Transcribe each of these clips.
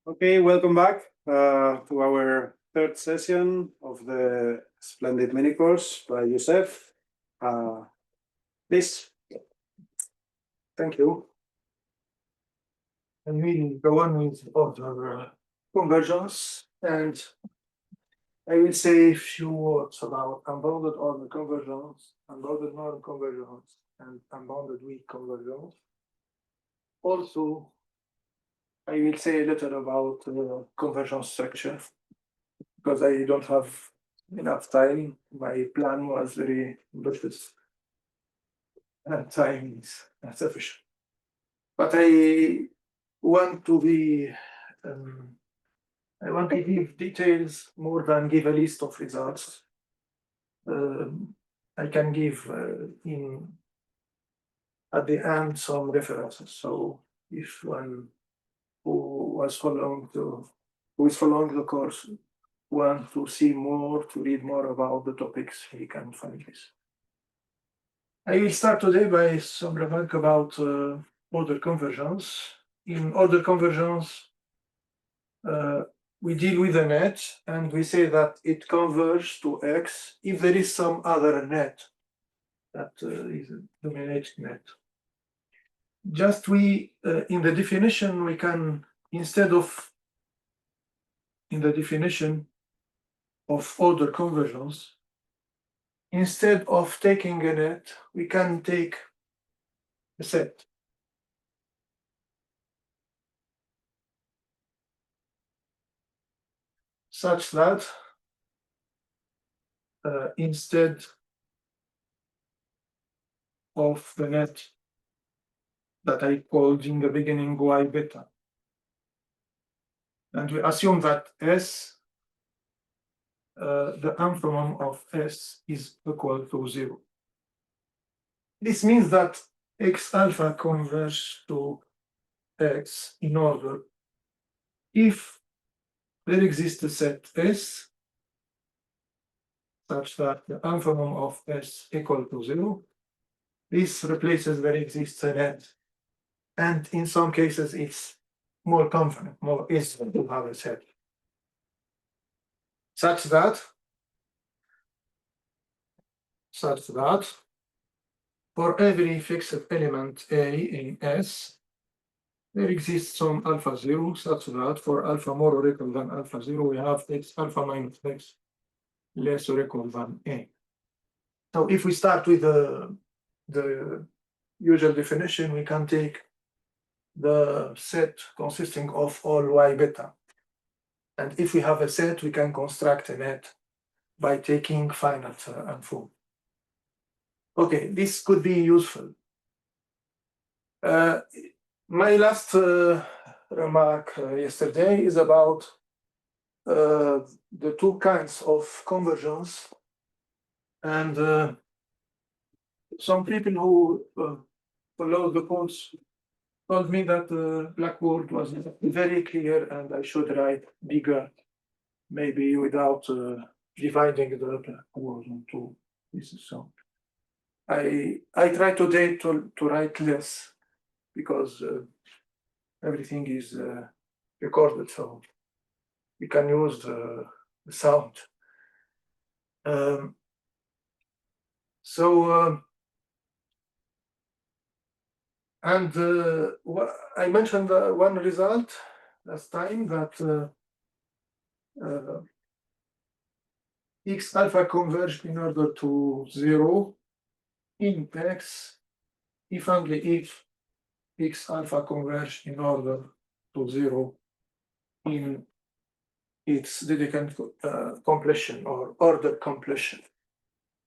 Okay, welcome back to our third session of the splendid mini course by Youssef. Please. Thank you. And we'll go on with order convergence, and I will say a few words about unbounded order convergence, unbounded norm convergence, and unbounded weak convergence. Also, I will say a little about convergence structure because I don't have enough time. My plan was very ambitious, and time is not sufficient. But I want to be I want to give details more than give a list of results. I can give at the end some references. So if one who is following the course want to see more, to read more about the topics, he can find this. I will start today by some remark about order convergence. In order convergence, we deal with a net and we say that it converges to X if there is some other net that is a dominating net. Just in the definition, we can, instead of, in the definition of order convergence, instead of taking a net, we can take a set. Such that instead of the net that I called in the beginning y beta, and we assume that S, the infimum of S is equal to 0. This means that X alpha converges to X in order if there exists a set S such that the infimum of S equal to 0. This replaces there exists a net, and in some cases it's more convenient, more easy to have a set such that for every fixed element A in S, there exists some alpha 0 such that for alpha more or equal than alpha 0, we have X alpha minus X less or equal than A. So if we start with the usual definition, we can take the set consisting of all y beta. And if we have a set, we can construct a net by taking finite and full. Okay, this could be useful. My last remark yesterday is about the two kinds of convergence, and some people who follow the course told me that the blackboard was very clear and I should write bigger, maybe without dividing the blackboard into pieces. So I try today to write less because everything is recorded, so we can use the sound. I mentioned one result last time that X alpha converged in order to 0 in X if only if X alpha converged in order to 0 in its dedicant completion or order completion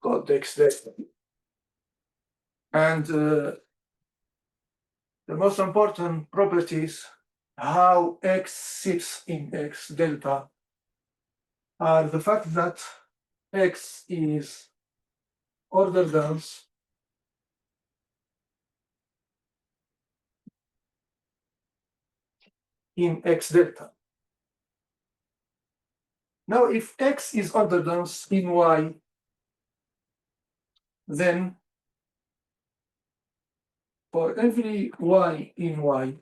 called X delta. And the most important properties how X sits in X delta are the fact that X is order dense in X delta. Now, if X is order dense in Y, then for every Y in Y,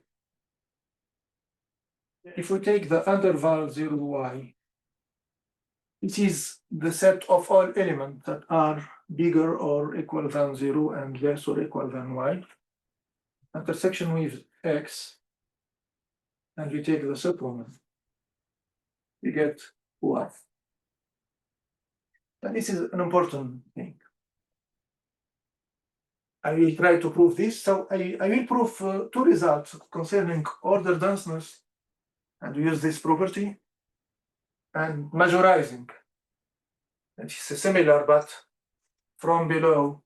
if we take the interval 0, y, it is the set of all elements that are bigger or equal than 0 and less or equal than y, intersection with x, and we take the supplement, we get y. And this is an important thing. I will try to prove this. So I will prove two results concerning order denseness, and use this property, and majorizing. And it's similar, but from below,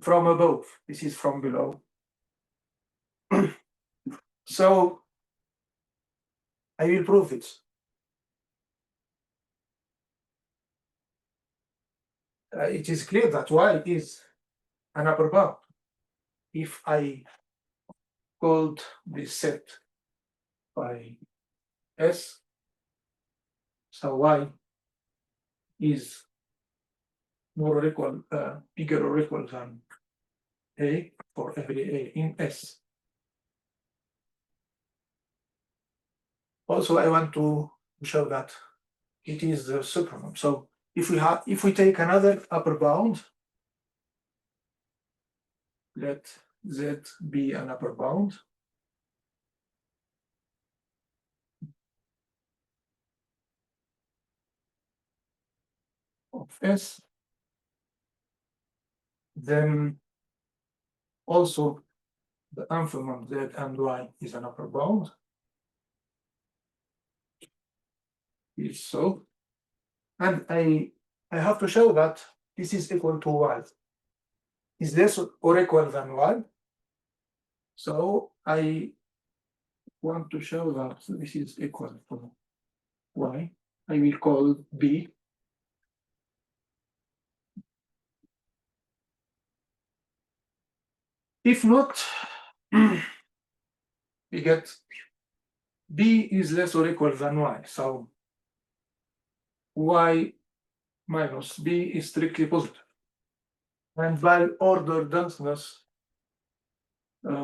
from above. This is from below. So I will prove it. It is clear that y is an upper bound. If I called this set by S, so y is more or equal, bigger or equal than a for every a in S. Also, I want to show that it is the supremum. So if we take another upper bound, let Z be an upper bound. Of S, then also the infimum Z and Y is an upper bound. Is so. And I have to show that this is equal to Y. Is less or equal than Y. So I want to show that this is equal to Y. I will call B. If not, we get B is less or equal than Y. So Y minus B is strictly positive. And by order denseness,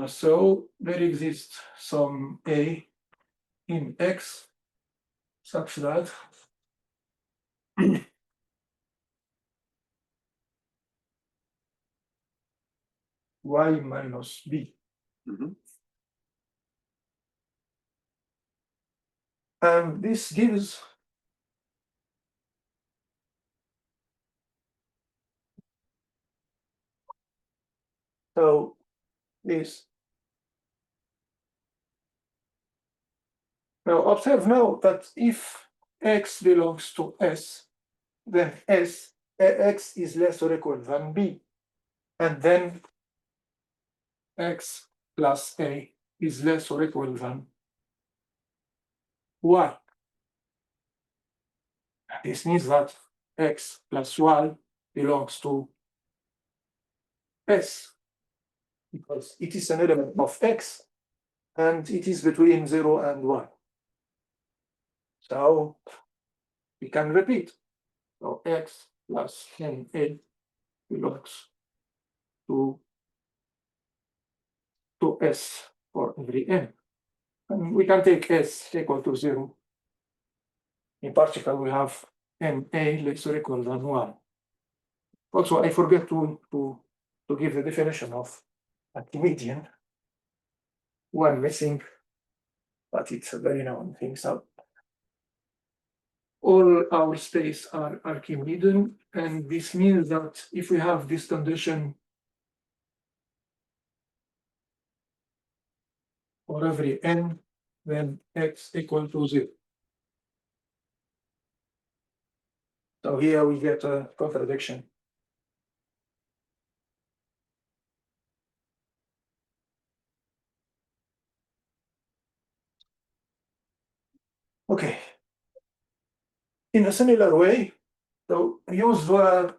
so there exists some A in X such that Y minus B. And this gives so this. Now observe now that if X belongs to S, then X is less or equal than B. And then X plus A is less or equal than Y. This means that X plus Y belongs to S, because it is an element of X and it is between 0 and 1. So we can repeat. So X plus NA belongs to S for every N. And we can take S equal to 0. In particular, we have NA less or equal than 1. Also, I forget to give the definition of Archimedean. One missing, but it's a very known thing. So all our space are Archimedean, and this means that if we have this condition for every N, then X equal to 0. So here we get a contradiction. Okay. In a similar way, so we use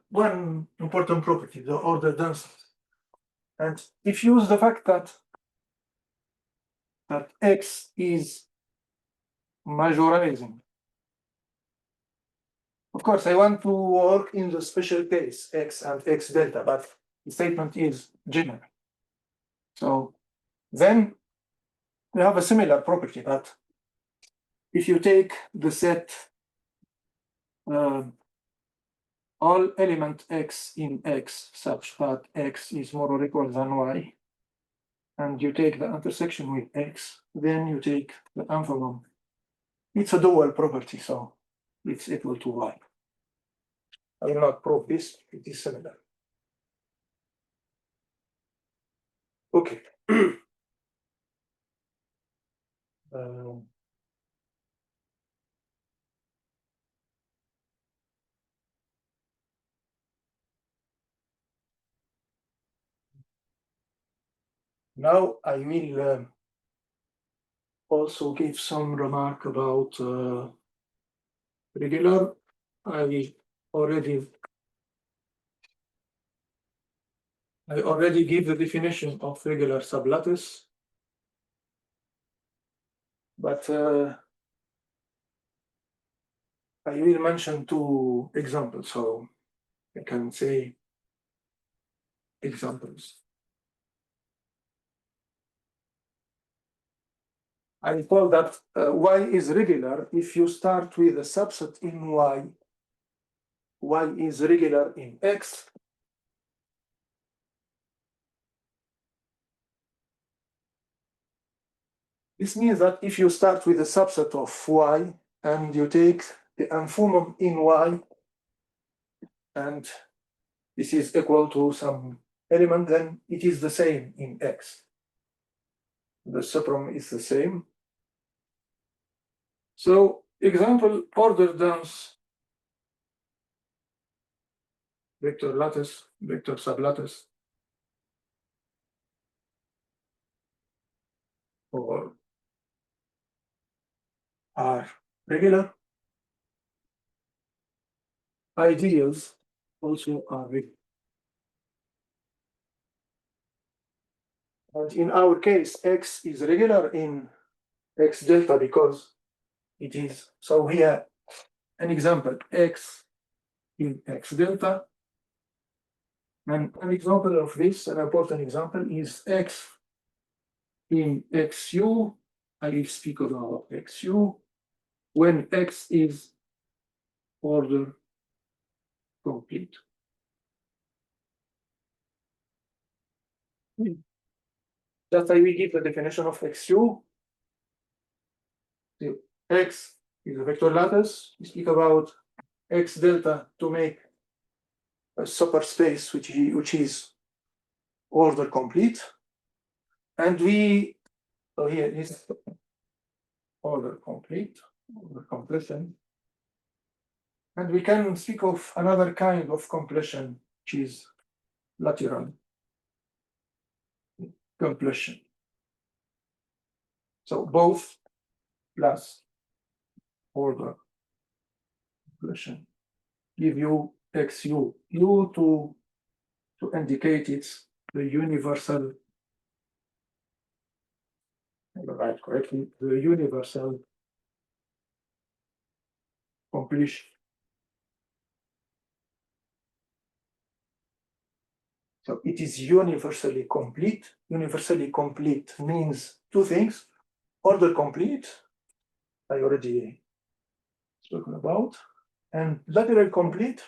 one important property, the order density. And if you use the fact that X is majorizing, of course, I want to work in the special case, X and X delta, but the statement is general. So then we have a similar property that if you take the set all element x in X such that X is more or equal than Y, and you take the intersection with X, then you take the envelope. It's a dual property, so it's equal to Y. I will not prove this, it is similar. Okay. Now I will also give some remark about regular. I already give the definition of regular sublattice, but I will mention two examples, so I can say examples. I call that Y is regular if you start with a subset in Y. Y is regular in X. This means that if you start with a subset of Y and you take the infimum in Y, and this is equal to some element, then it is the same in X. The supremum is the same. So, example, order dense vector lattice, vector sublattice, or are regular. Ideals also are regular. And in our case, X is regular in X delta because it is. So here, an example, X in X delta. And an example of this, an important example, is X in XU. I will speak about XU when X is order complete. Just I will give the definition of XU. The X is a vector lattice. We speak about X delta to make a superspace which is order complete. And we, so here is order complete, order completion. And we can speak of another kind of completion, which is lateral completion. So both plus order completion give you XU. U to indicate it's the universal, right correctly, the universal completion. So it is universally complete. Universally complete means two things. Order complete, I already spoken about, and lateral complete.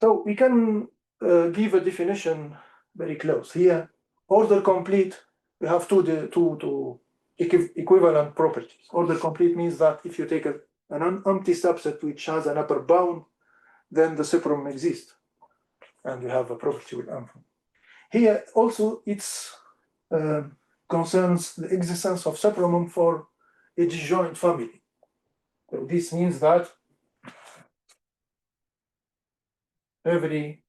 So we can give a definition very close. Here, order complete, we have two equivalent properties. Order complete means that if you take an empty subset which has an upper bound, then the supremum exists. And we have a property with infimum. Here also it's concerns the existence of supremum for a disjoint family. So this means that every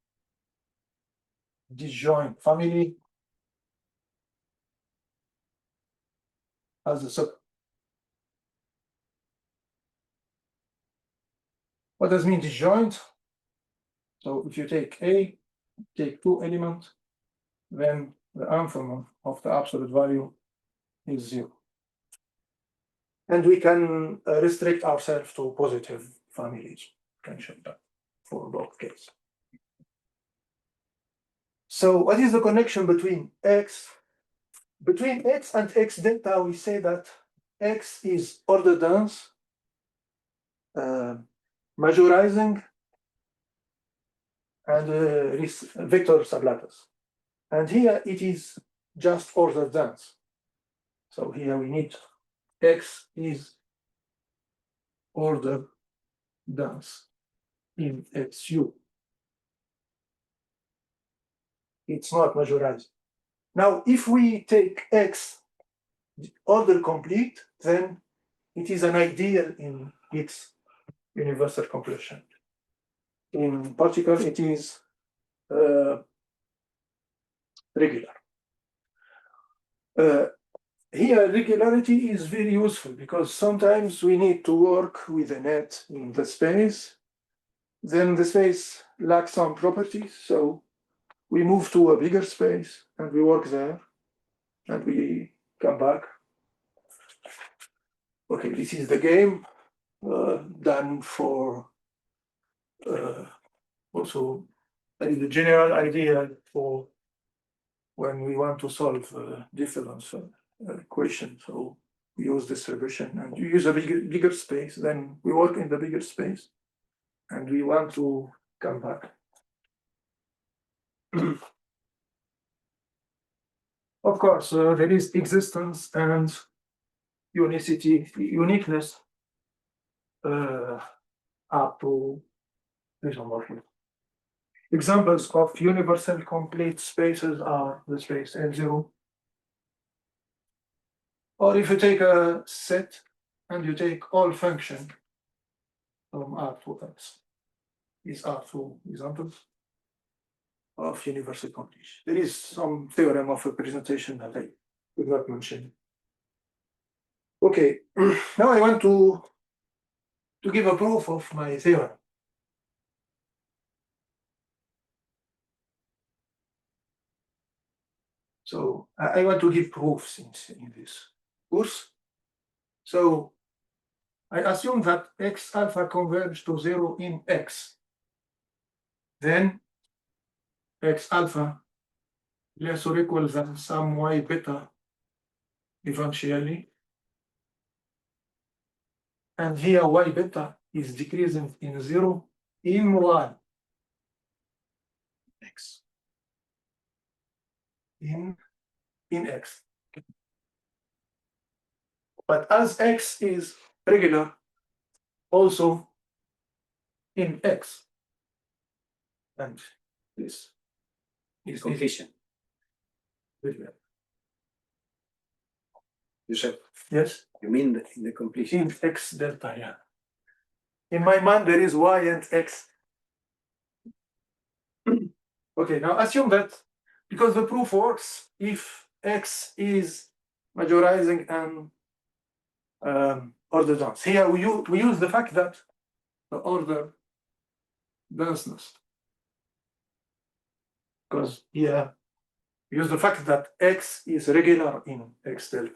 disjoint family has a sub. What does mean disjoint? So if you take A, take two elements, then the infimum of the absolute value is 0. And we can restrict ourselves to positive families. Can show that for both cases. So what is the connection between X? Between X and X delta, we say that X is order dense, majorizing, and vector sublattice. And here it is just order dense. So here we need X is order dense in XU. It's not majorized. Now, if we take X order complete, then it is an ideal in its universal completion. In particular, it is regular. Here, regularity is very useful because sometimes we need to work with a net in the space. Then the space lacks some properties, so we move to a bigger space and we work there and we come back. Okay, this is the game done for also the general idea for when we want to solve difference equation. So we use distribution and you use a bigger space, then we work in the bigger space and we want to come back. Of course, there is existence and uniqueness up to isomorphism. Examples of universal complete spaces are the space L0. Or if you take a set and you take all functions from R to X, these are two examples of universal completion. There is some theorem of representation that I did not mention. Okay, now I want to give a proof of my theorem. So I want to give proofs in this course. So I assume that X alpha converge to 0 in X. Then X alpha less or equal than some Y beta eventually. And here Y beta is decreasing in 0 in Y. X. In X. But as X is regular, also in X. And this is Completion. Youssef, Yes, you mean in the completion? in X delta, yeah. In my mind, there is Y and X. Okay, now assume that because the proof works if X is majorizing and order dense. Here we use the fact that the order denseness. Because here we use the fact that X is regular in X delta.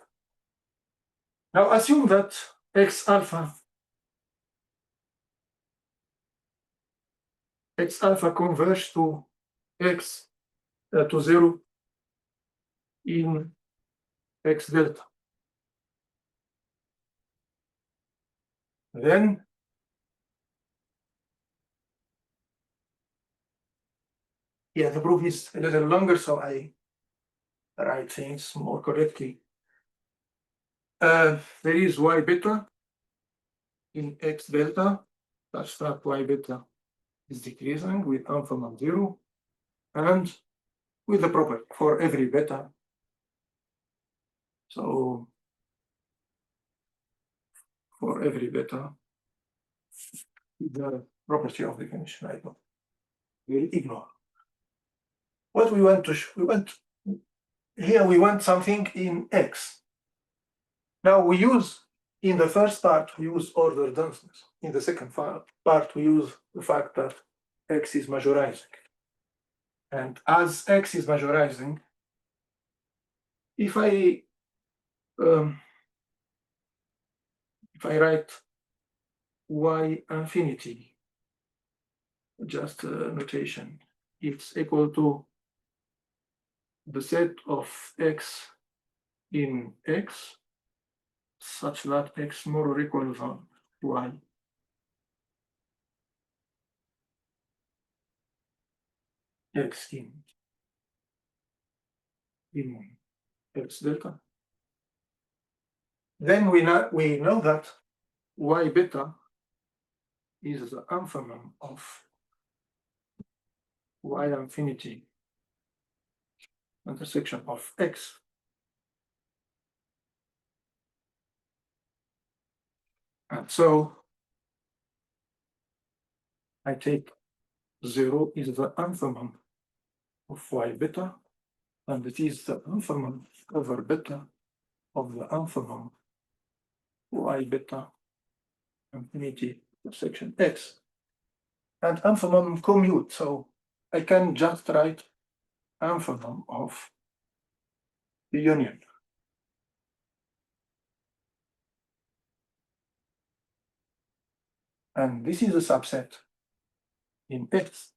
Now assume that X alpha converge to X to 0 in X delta. Then yeah, the proof is a little longer, so I write things more correctly. There is Y beta in X delta, such that Y beta is decreasing with alpha non-zero, and with the property for every beta. So for every beta, the property of definition I will ignore. What we want to here we want something in X. Now we use in the first part we use order denseness. In the second part we use the fact that X is majorizing. And as X is majorizing, if I write Y infinity, just notation, it's equal to the set of X in X such that x more or equal than y. X in x delta. Then we know that y beta is the infimum of y infinity intersection of x. And so I take 0 is the infimum of y beta, and it is the infimum over beta of the infimum y beta infinity intersection x. And infimum commute, so I can just write infimum of the union. And this is a subset in x.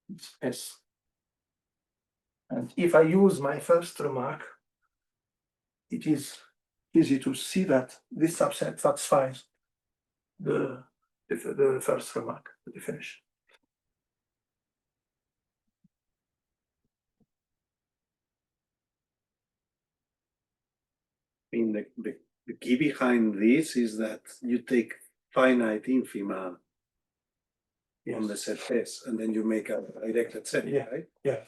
It's S. And if I use my first remark, it is easy to see that this subset satisfies the first remark, the definition. I mean, the key behind this is that you take finite infima on the set S, and then you make a directed set, right? Yeah.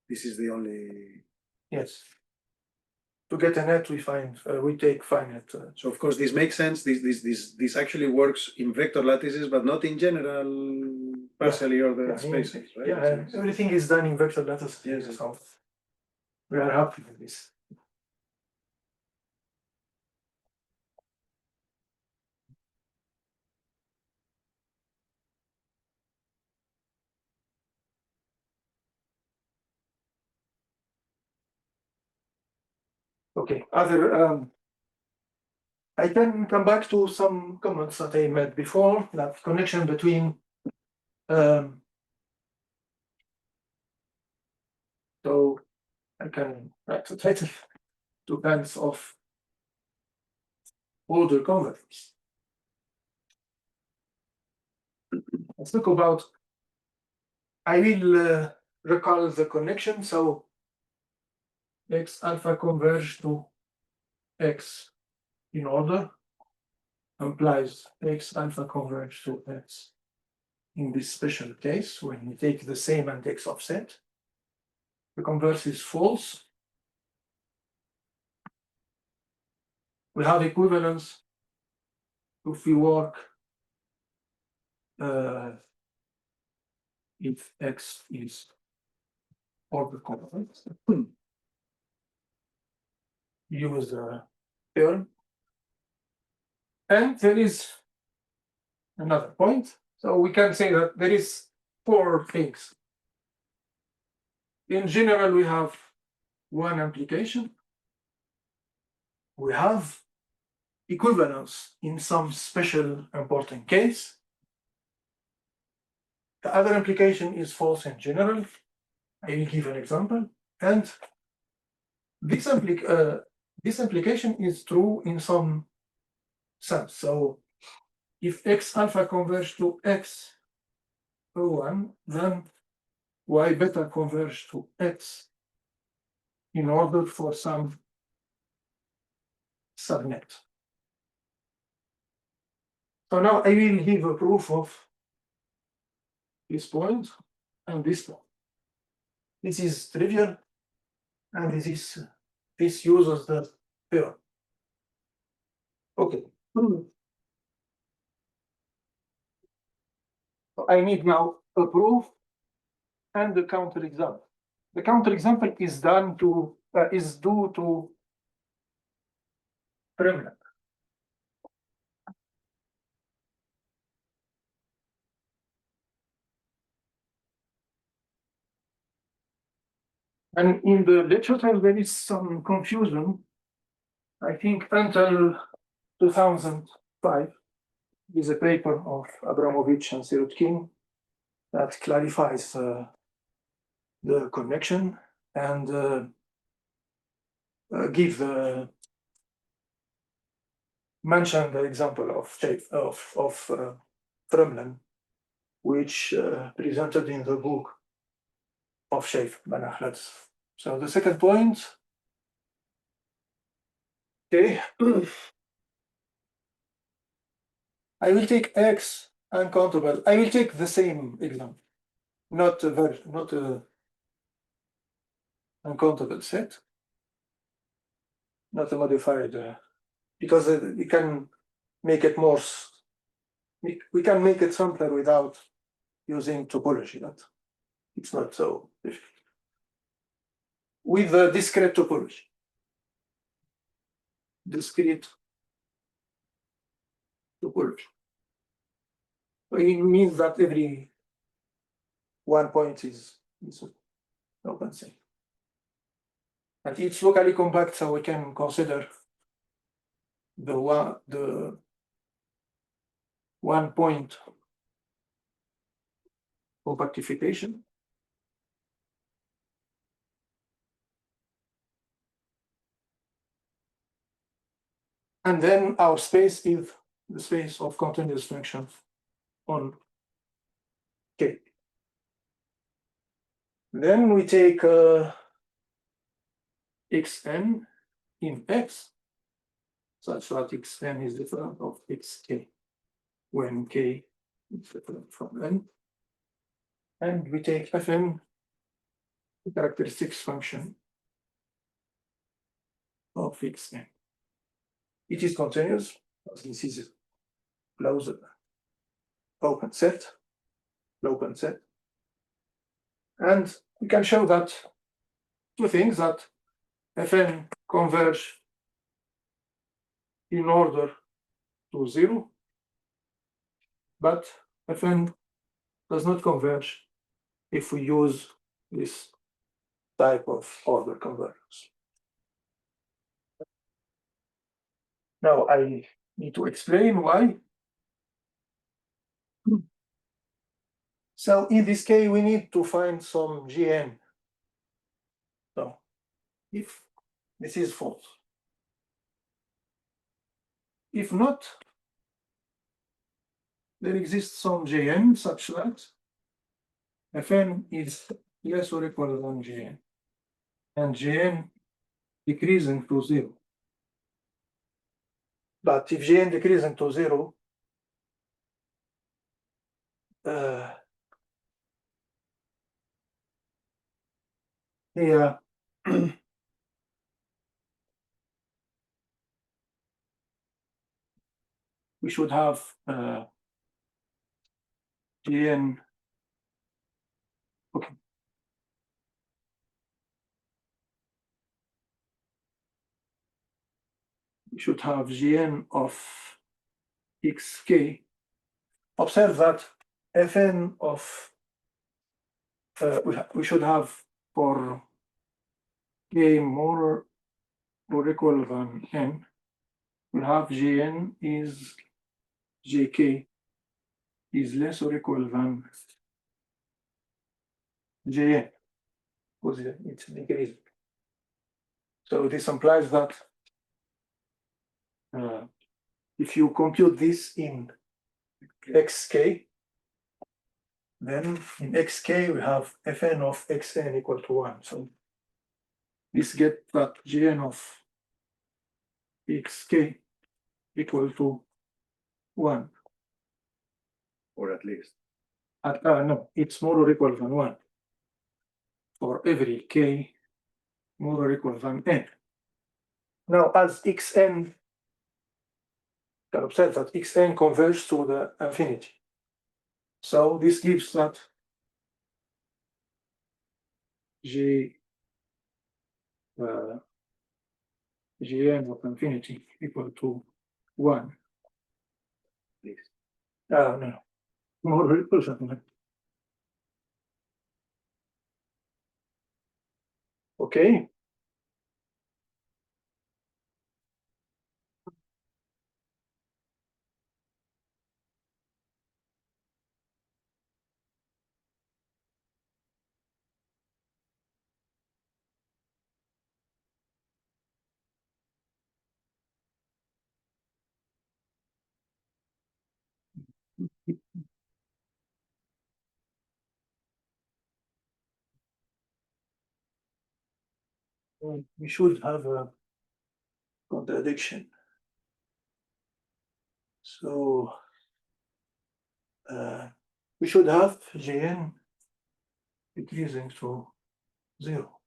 This is the only. Yes. To get a net, we take finite. So of course this makes sense. This actually works in vector lattices, but not in general partially ordered spaces, right? Yeah, everything is done in vector lattices. Yes. So we are happy with this. Okay, I can come back to some comments that I made before, that connection between so I can write the title, two kinds of order convergence. Let's talk about, I will recall the connection. So x alpha converge to x in order implies x alpha converge to x in this special case when we take the same and x offset. The converse is false. We have equivalence if we work if x is order convergence. Use the theorem. And there is another point. So we can say that there is 4 things. In general, we have one implication. We have equivalence in some special important case. The other implication is false in general. I will give an example. And this implication is true in some sense. So if x alpha converge to x O1, then y beta converge to x in order for some subnet. So now I will give a proof of this point and this point. This is trivial, and this uses the theorem. Okay. So I need now a proof and the counterexample. The counterexample is due to Fremont. And in the literature, there is some confusion. I think until 2005 is a paper of Abramovich and Sirotkin that clarifies the connection. And give the mention the example of shape of Fremlin, which presented in the book of shape Banachlet. So the second point, okay, I will take X uncountable. I will take the same example, not a uncountable set, not a modified, because we can make it more. We can make it simpler without using topology. But it's not so difficult. With the discrete topology. Discrete topology. It means that every one point is open thing. And it's locally compact, so we can consider the one point compactification. And then our space is the space of continuous functions on K. Then we take xn in X, such that xn is different of xk when k is different from n. And we take fn, the characteristics function of xn. It is continuous, as this is a closed open set. And we can show that two things, that fn converge in order to 0, but fn does not converge if we use this type of order convergence. Now I need to explain why. So in this case, we need to find some Gn. So if this is false, if not, there exists some Jn such that Fn is less or equal than Gn, and Gn decreasing to 0. But if Gn decreasing to 0, here we should have Gn. Okay. We should have Gn of xk. Observe that Fn of we should have for k more or equal than n, we have Gn is Jk is less or equal than Jn, because it's decreasing. So this implies that if you compute this in xk, then in xk we have Fn of xn equal to 1. So this get that Gn of xk equal to 1. Or at least. No, it's more or equal than 1 for every k more or equal than n. Now, as xn, you can observe that xn converges to the infinity. So this gives that Gn of infinity equal to 1. Please. No, more or equal than 1. Okay. We should have a contradiction. So we should have Gn decreasing to 0.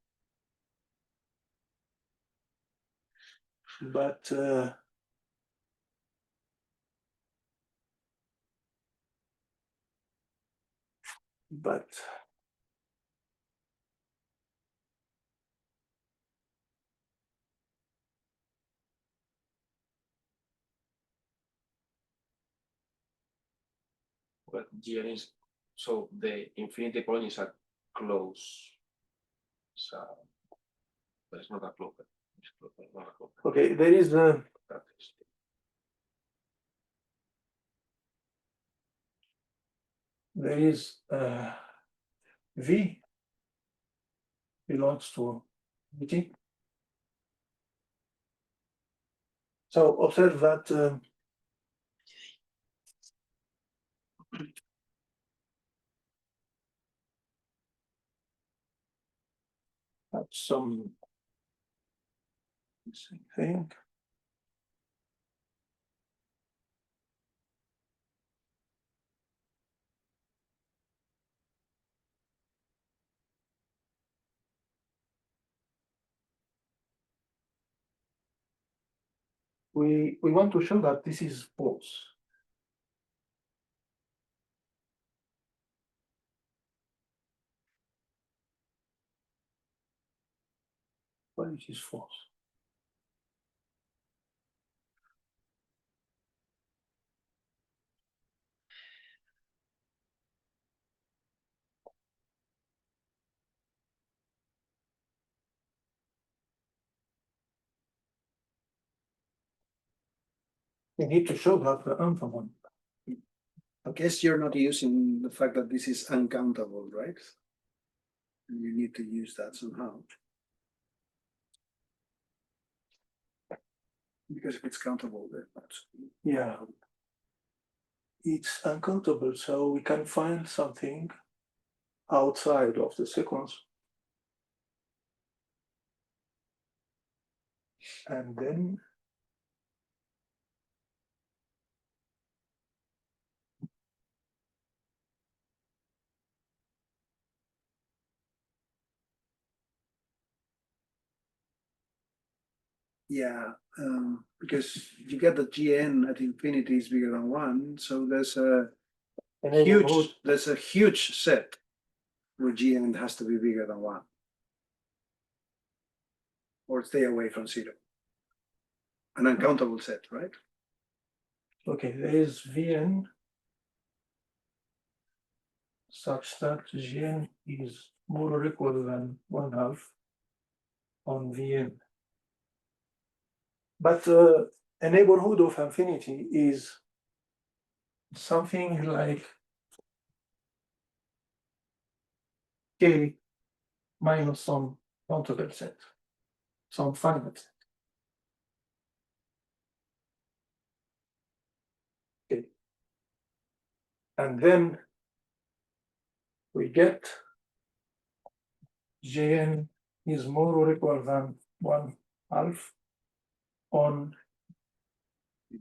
But But Gn is so the infinity point is a close. So but it's not a close. It's close, but not a close. okay, there is a That is V belongs to Vt. So observe that that's some thing. We want to show that this is false. Why it is false? We need to show that the alpha one. I guess you're not using the fact that this is uncountable, right? And you need to use that somehow. Because if it's countable, then that's Yeah. It's uncountable, so we can find something outside of the sequence. And then yeah, because you get the Gn at infinity is bigger than 1, so there's a huge set where Gn has to be bigger than 1. Or stay away from 0. An uncountable set, right? okay, there is Vn such that Gn is more or equal than 1/2 on Vn. But a neighborhood of infinity is something like k minus some countable set, some finite set. Okay. And then we get Jn is more or equal than 1/2 on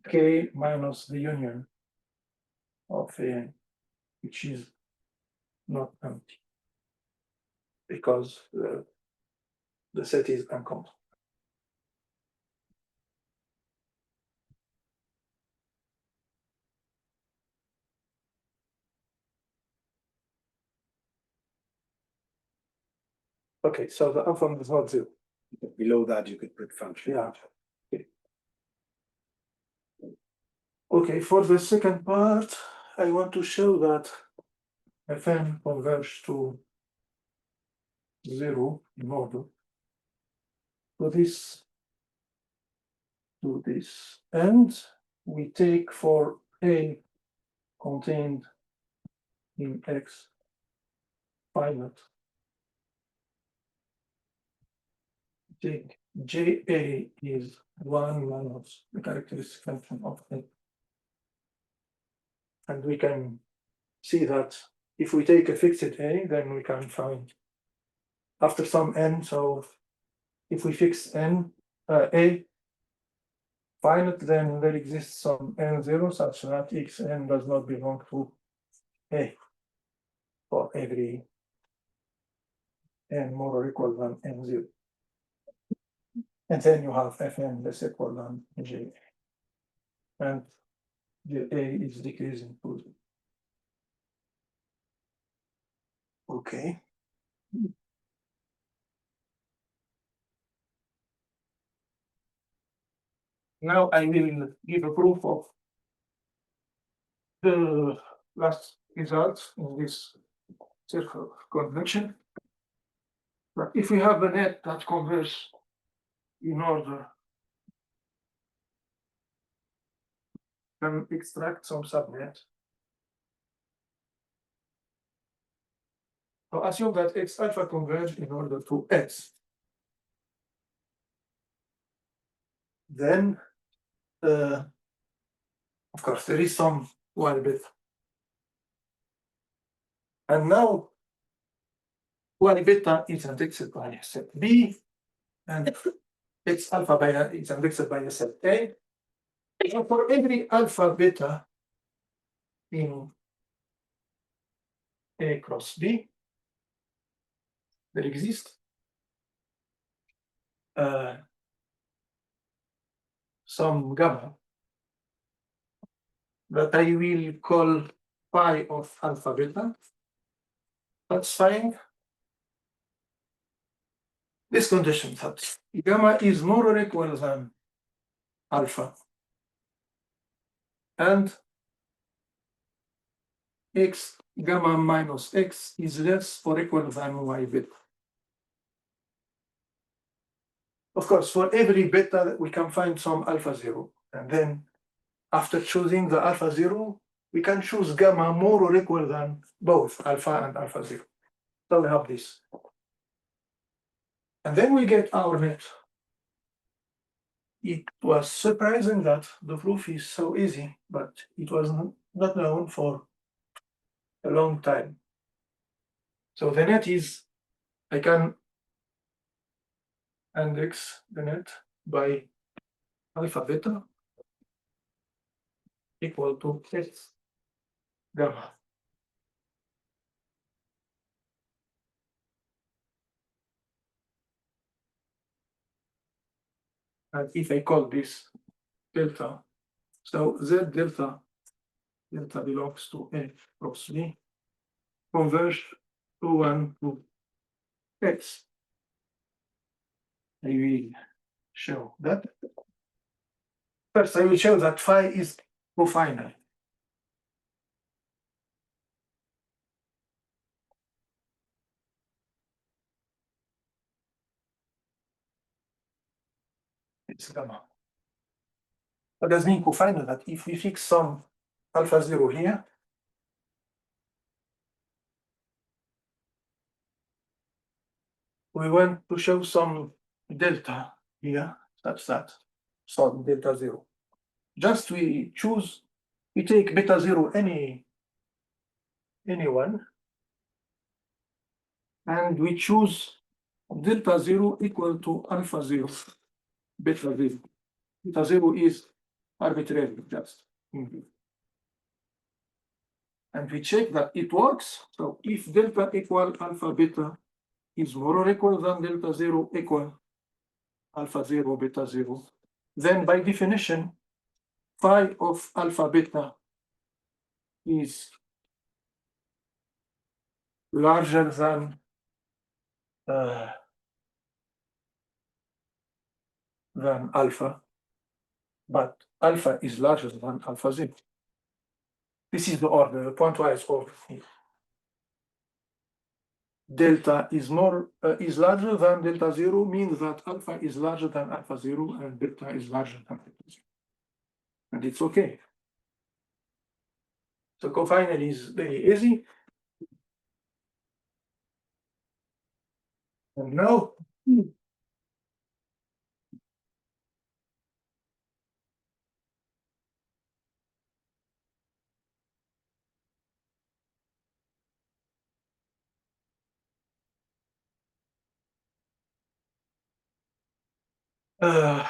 k minus the union of An, which is not empty because the set is uncountable. Okay, so the alpha is not 0. Below that, you could put function. Yeah. Okay, for the second part, I want to show that Fn converges to 0 in order to this, and we take for A contained in X finite, take JA is 1 minus the characteristic function of A. and we can see that if we take a fixed A, then we can find after some n. So if we fix n A finite, then there exists some n0 such that xn does not belong to A for every n more or equal than n0. And then you have fn less equal than j. And the A is decreasing to zero. Okay. Now I will give a proof of the last result in this circle convection. But if we have a net that converges in order, then extract some subnet. So assume that X alpha converge in order to X. Then, of course, there is some Y bit. And now, Y beta is indexed by a set B, and X alpha is indexed by a set A. And for every alpha beta in A cross B, there exists some gamma that I will call phi of alpha beta, satisfying this condition that gamma is more or equal than alpha, and x gamma minus x is less or equal than y beta. Of course, for every beta, we can find some alpha zero, and then after choosing the alpha zero, we can choose gamma more or equal than both alpha and alpha zero. So we have this. And then we get our net. It was surprising that the proof is so easy, but it was not known for a long time. So the net is, I can index the net by alpha beta equal to x gamma. And if I call this delta, so Z delta belongs to A cross B, converge to 1 to X. I will show that. First, I will show that phi is cofinite. It's gamma. What does mean cofinite? That if we fix some alpha zero here, we want to show some delta here, such that some delta zero. Just we take beta zero any one, and we choose delta zero equal to alpha zero, beta zero. Beta zero is arbitrary, just. And we check that it works. So if delta equal alpha beta is more or equal than delta zero equal alpha zero beta zero, then by definition, phi of alpha beta is larger than alpha, but alpha is larger than alpha zero. This is the order, the pointwise order here. Delta is larger than delta zero, means that alpha is larger than alpha zero and beta is larger than beta zero. And it's okay. So cofinite is very easy. And now The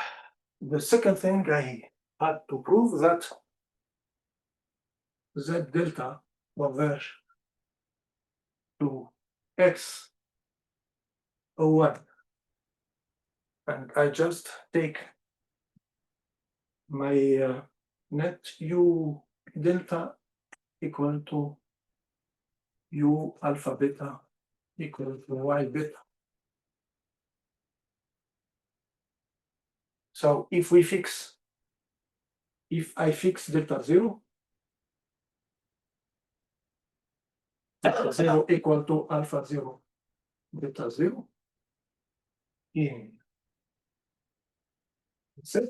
second thing I had to prove that Z delta converge to X O1. And I just take my net U delta equal to U alpha beta equal to Y beta. So if I fix delta 0, delta 0 equal to alpha 0 beta 0 in Z,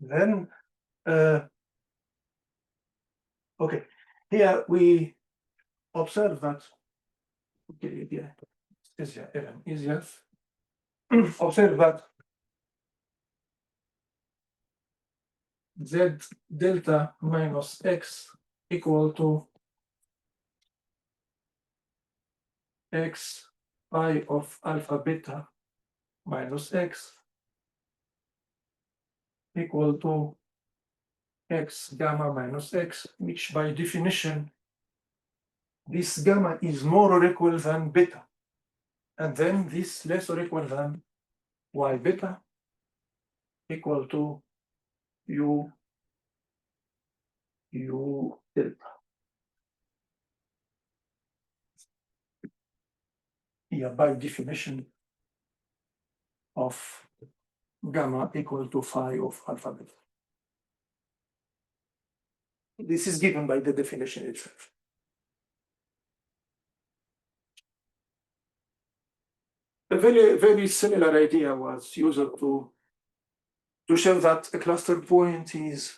then okay, here we observe that, okay, yeah, easier, even easier. Observe that Z delta minus X equal to X pi of alpha beta minus X equal to X gamma minus X, which by definition, this gamma is more or equal than beta. And then this less or equal than Y beta equal to U delta. Here by definition of gamma equal to phi of alpha beta. This is given by the definition itself. A very similar idea was used to show that a cluster point is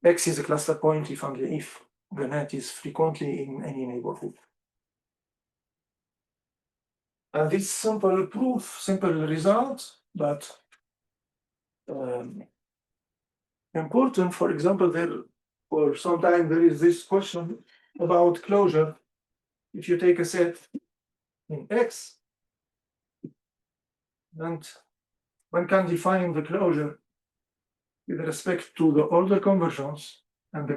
X is a cluster point if only if the net is frequently in any neighborhood. And this simple result, but important, for example, for some time there is this question about closure. If you take a set in X, and one can define the closure with respect to the order convergence and the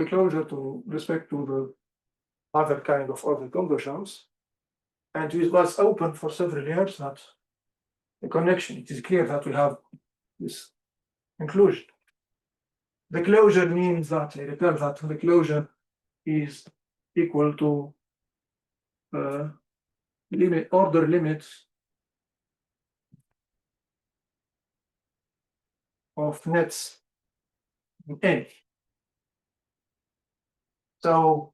closure to respect to the other kind of order convergence. And it was open for several years that the connection, it is clear that we have this inclusion. The closure means that, I repeat that the closure is equal to order limits of nets in N. So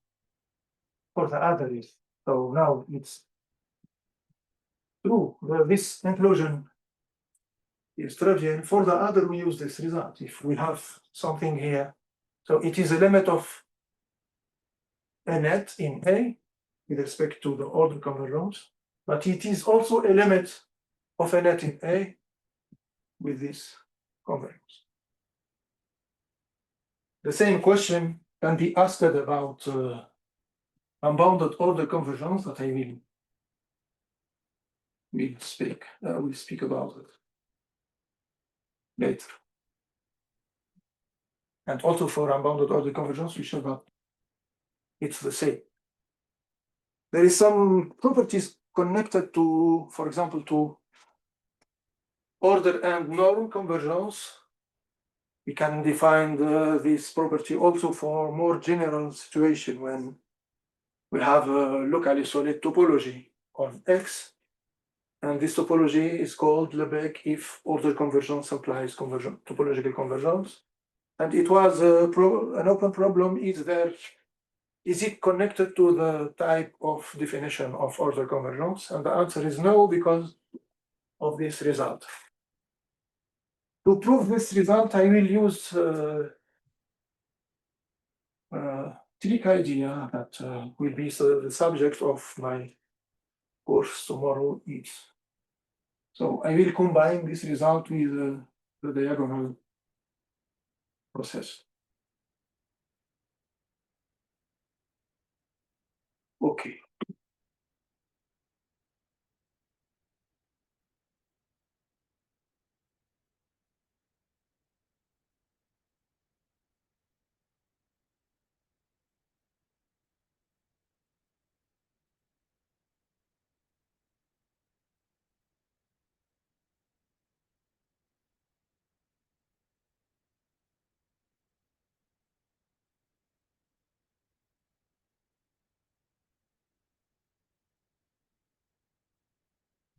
for the other is, so now it's true. This inclusion is trivial. For the other, we use this result. If we have something here, so it is a limit of a net in A with respect to the order convergence, but it is also a limit of a net in A with this convergence. The same question can be asked about unbounded order convergence that I will speak about it later. And also for unbounded order convergence, we show that it's the same. There is some properties connected to, for example, to order and norm convergence. We can define this property also for more general situation when we have a locally solid topology on X, and this topology is called Lebesgue if order convergence implies topological convergence. And it was an open problem: is it connected to the type of definition of order convergence? And the answer is no, because of this result. To prove this result, I will use trick idea that will be the subject of my course tomorrow. So I will combine this result with the diagonal process. Okay.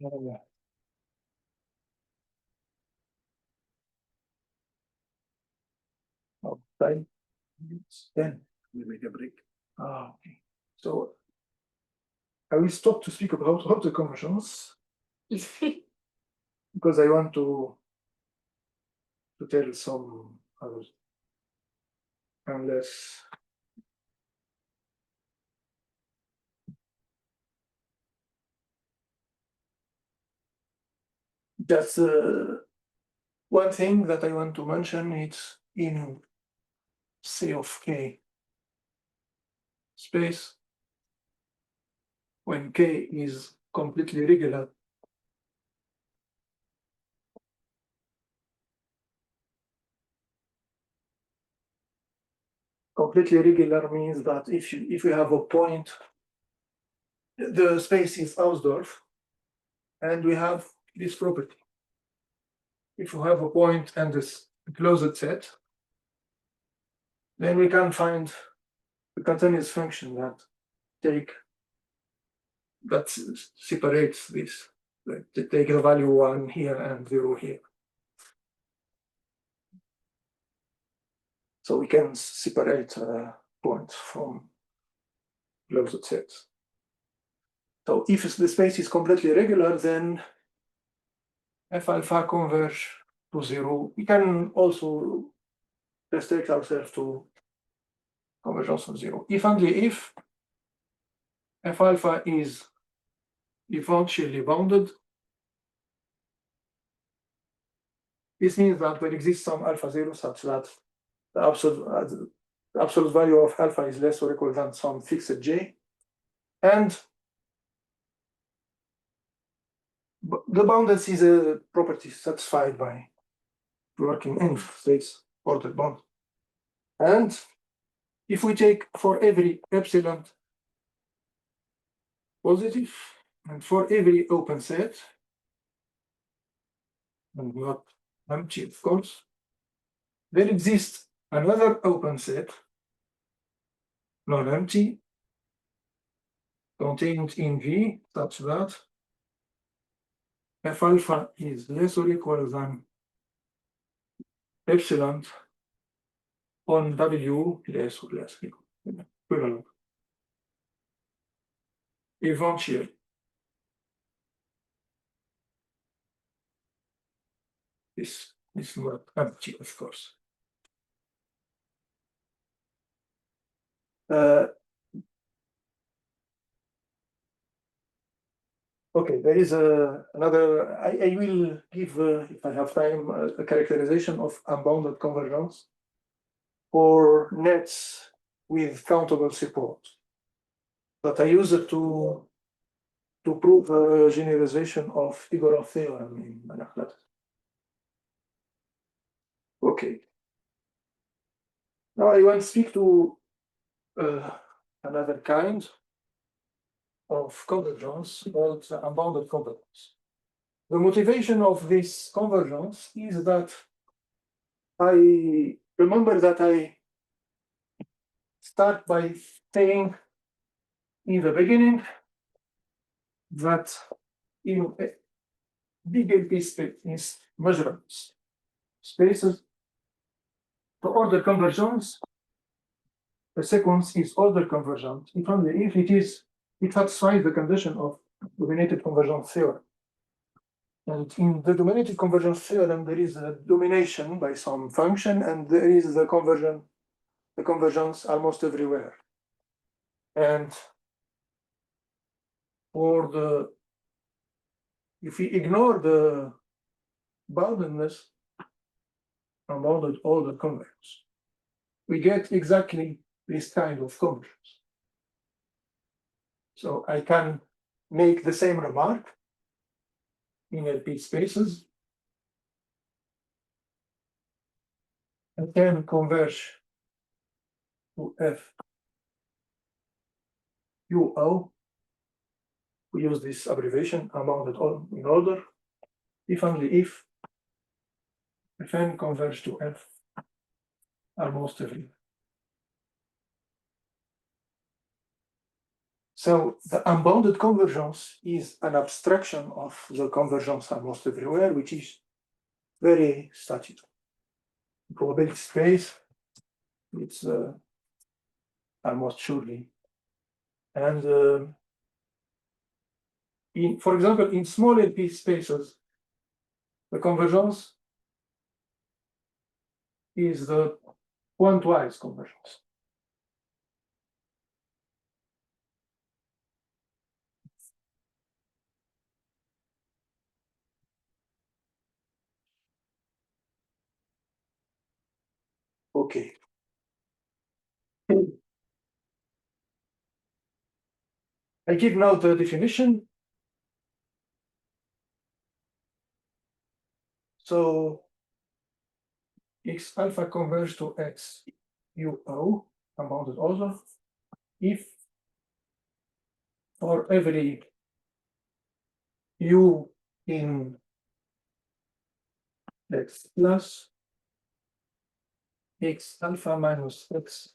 Yeah. Oh, time. It's 10. We make a break. Okay. So I will stop to speak about all the conversions because I want to tell some others. Unless that's one thing that I want to mention. It's in C of K space when K is completely regular. Completely regular means that if you have a point, the space is Hausdorff, and we have this property. If you have a point and this closed set, then we can find the continuous function that separates this. Take the value 1 here and 0 here. So we can separate points from closed sets. So if the space is completely regular, then f alpha converge to 0. We can also restrict ourselves to convergence of 0. If only if f alpha is differentially bounded, this means that there exists some alpha 0 such that the absolute value of alpha is less or equal than some fixed j, and the boundedness is a property satisfied by working in states ordered bound. And if we take for every epsilon positive and for every open set, and not empty, of course, there exists another open set, non-empty, contained in V, such that f alpha is less or equal than epsilon on W less or less equivalent. Eventually, this is not empty, of course. Okay, there is another. I will give, if I have time, a characterization of unbounded convergence for nets with countable support that I use it to prove a generalization of Igorov theorem in Manaklat. Okay. Now I want to speak to another kind of convergence called unbounded convergence. The motivation of this convergence is that I remember that I start by saying in the beginning that in big LP space measurements spaces, the order convergence, the sequence is order convergent if only if it satisfies the condition of dominated convergence theorem. And in the dominated convergence theorem, there is a domination by some function, and there is the convergence almost everywhere. And if we ignore the boundedness, unbounded order convergence, we get exactly this kind of convergence. So I can make the same remark in LP spaces. I can converge to F UO. We use this abbreviation among all in order, if only if Fn converge to F almost everywhere. So the unbounded convergence is an abstraction of the convergence almost everywhere, which is very static. Probability space, it's almost surely. And for example, in small LP spaces, the convergence is the pointwise convergence. Okay. I give now the definition. So X alpha converge to X UO, unbounded order, if for every U in X plus X alpha minus X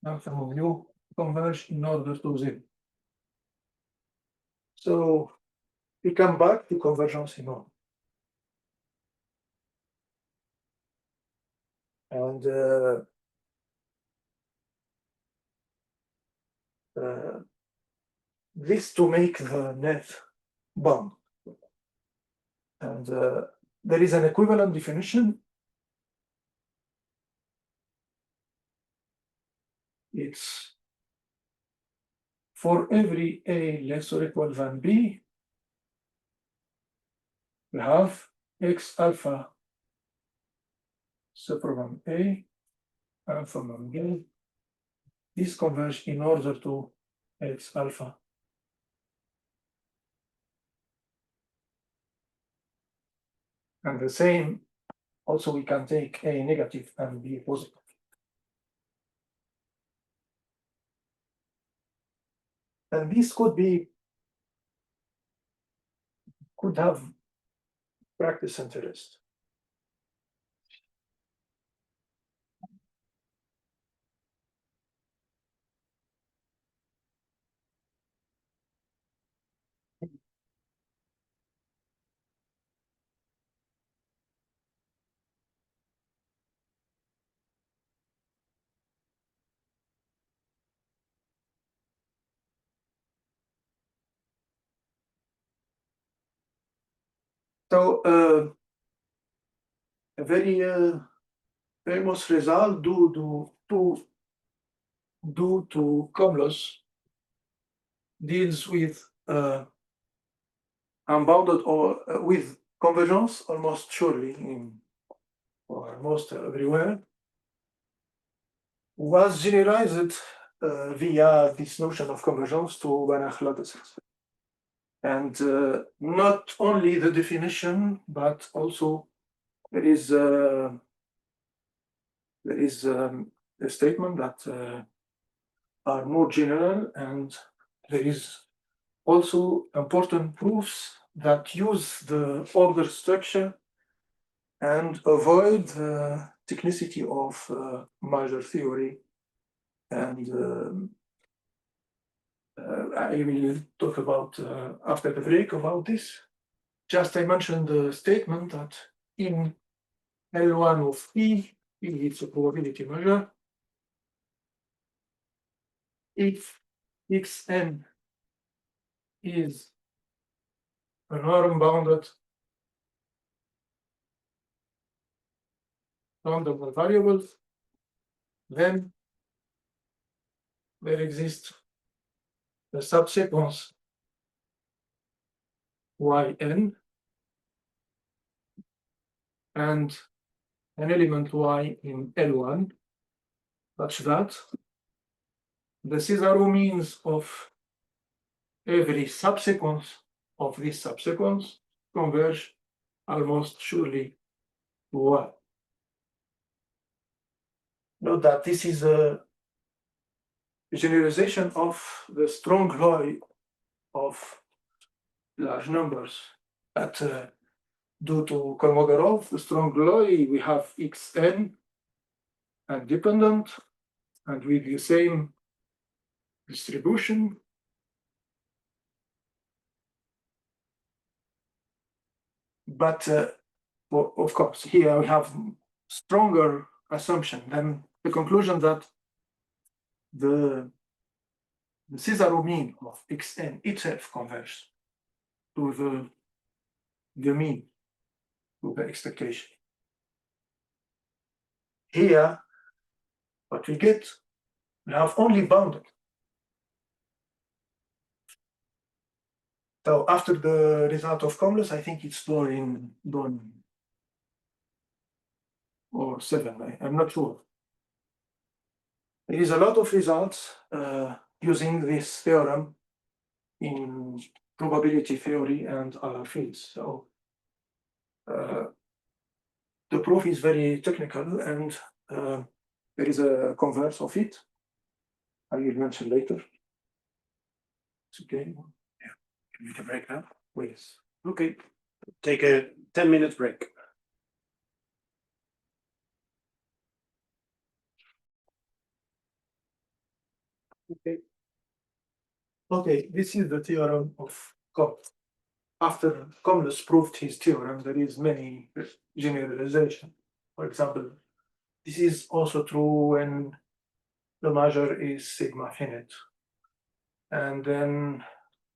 alpha of U converge in order to 0. So we come back to convergence in order. And this to make the net bound. And there is an equivalent definition. It's for every A less or equal than B, we have X alpha superman A, alpha man B. This converge in order to X alpha. And the same, also we can take A negative and B positive. And this could have practice interest. So a very famous result due to Komlos deals with unbounded or with convergence almost surely in or almost everywhere, was generalized via this notion of convergence to Banach lattices. And not only the definition, but also there is a statement that are more general, and there is also important proofs that use the order structure and avoid the technicity of measure theory. And I will talk about after the break about this. Just I mentioned the statement that in L1 of P is a probability measure. If Xn is a norm-bounded random variables, then there exists a subsequence Yn and an element Y in L1 such that the Césaro means of every subsequence of this subsequence converge almost surely to 1. Note that this is a generalization of the strong law of large numbers. But due to Kolmogorov, the strong law, we have xn and dependent, and with the same distribution. But of course, here we have stronger assumption than the conclusion that the Cesaro mean of xn itself converges to the mean, to the expectation. Here, what we get, we have only bounded. So after the result of Comless, I think it's done or 7, I'm not sure. There is a lot of results using this theorem in probability theory and other fields. So the proof is very technical, and there is a converse of it. I will mention later. It's okay. Can we take a break now? Please. Okay, take a 10-minute break. Okay, this is the theorem of Comte. After Comtes proved his theorem, there is many generalization. For example, this is also true when the measure is sigma finite. And then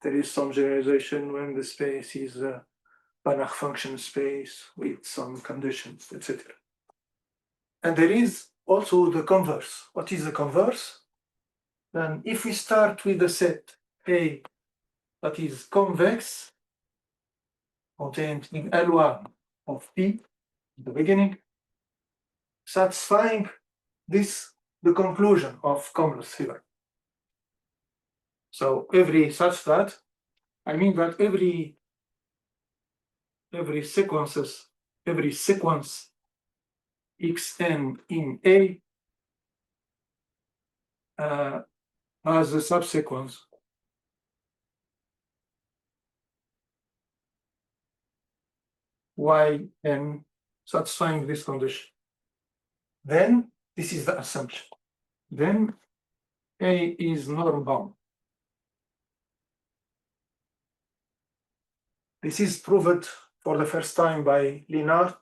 there is some generalization when the space is a Banach function space with some conditions, etc. And there is also the converse. What is the converse? Then if we start with the set A that is convex, contained in L1 of P in the beginning, satisfying this, the conclusion of Comtes' theorem. So every such that, I mean that every sequence xn in A has a subsequence yn satisfying this condition. Then this is the assumption. Then A is norm bound. This is proved for the first time by Linard,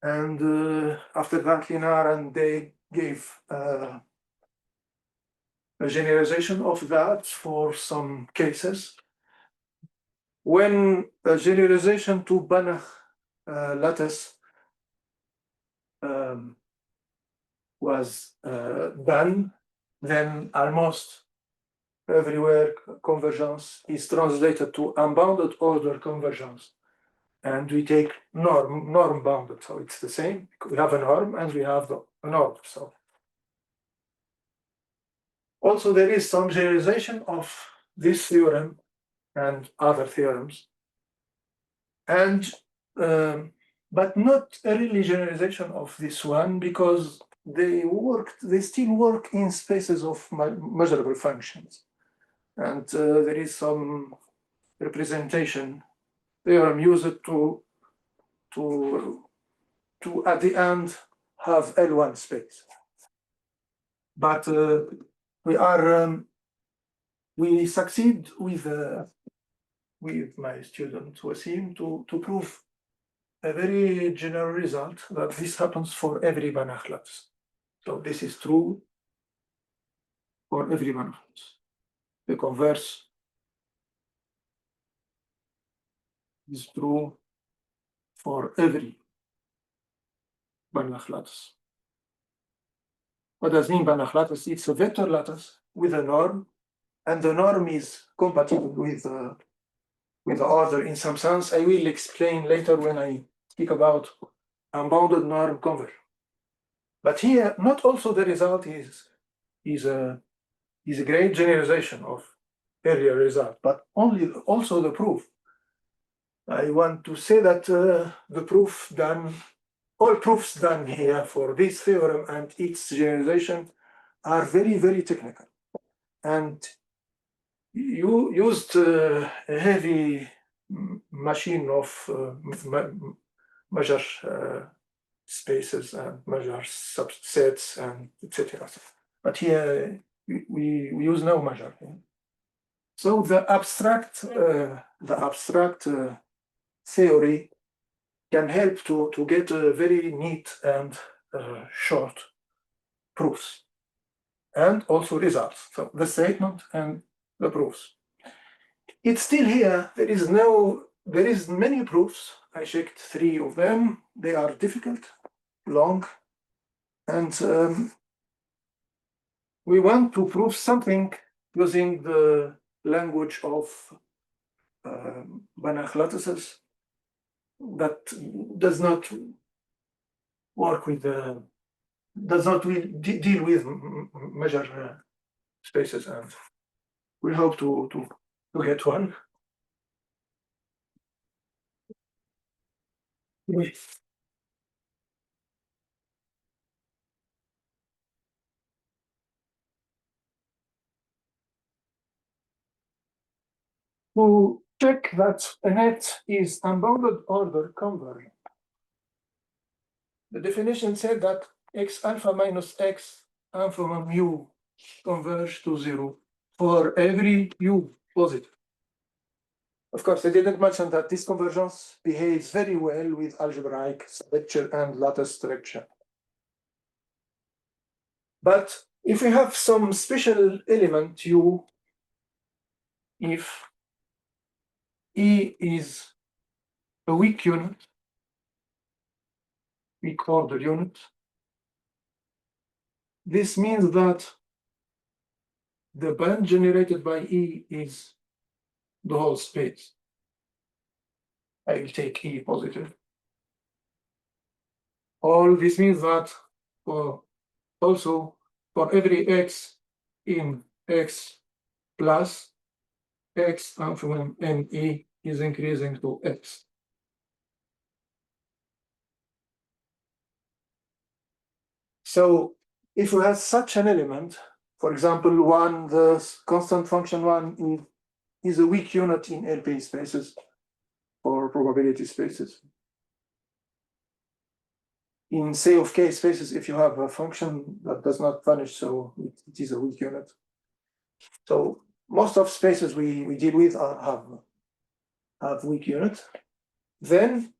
and after that Linard and they gave a generalization of that for some cases. When a generalization to Banach lattice was done, then almost everywhere convergence is translated to unbounded order convergence, and we take norm bounded, so it's the same. We have a norm and we have an order. So also there is some generalization of this theorem and other theorems, and but not a really generalization of this one, because they still work in spaces of measurable functions, and there is some representation theorem used to at the end have L1 space. But we succeed with my student Wasim to prove a very general result that this happens for every Banach lattice. So this is true for every Banach lattice. The converse is true for every Banach lattice. What does mean Banach lattice? It's a vector lattice with a norm, and the norm is compatible with the order in some sense. I will explain later when I speak about unbounded norm convergence. But here, not also the result is a great generalization of earlier result, but also the proof. I want to say that the proof done, all proofs done here for this theorem and its generalization are very, very technical. And you used a heavy machine of measure spaces and measure subsets and etc. But here we use no measure. So the abstract theory can help to get a very neat and short proofs and also results. So the statement and the proofs. It's still here. There is many proofs. I checked 3 of them. They are difficult, long, and we want to prove something using the language of Banach lattices that does not work with deal with measure spaces, and we hope to get one. To check that a net is unbounded order convergent, the definition said that x alpha minus x alpha mu converge to 0 for every u positive. Of course, I didn't mention that this convergence behaves very well with algebraic structure and lattice structure. But if we have some special element u, if E is a weak unit, weak order unit, this means that the band generated by E is the whole space. I will take E positive. All this means that also for every x in x plus, x from NE is increasing to x. So if we have such an element, for example, the constant function 1 is a weak unit in LP spaces or probability spaces. In say of K spaces, if you have a function that does not vanish, so it is a weak unit. So most of spaces we deal with have weak units. Then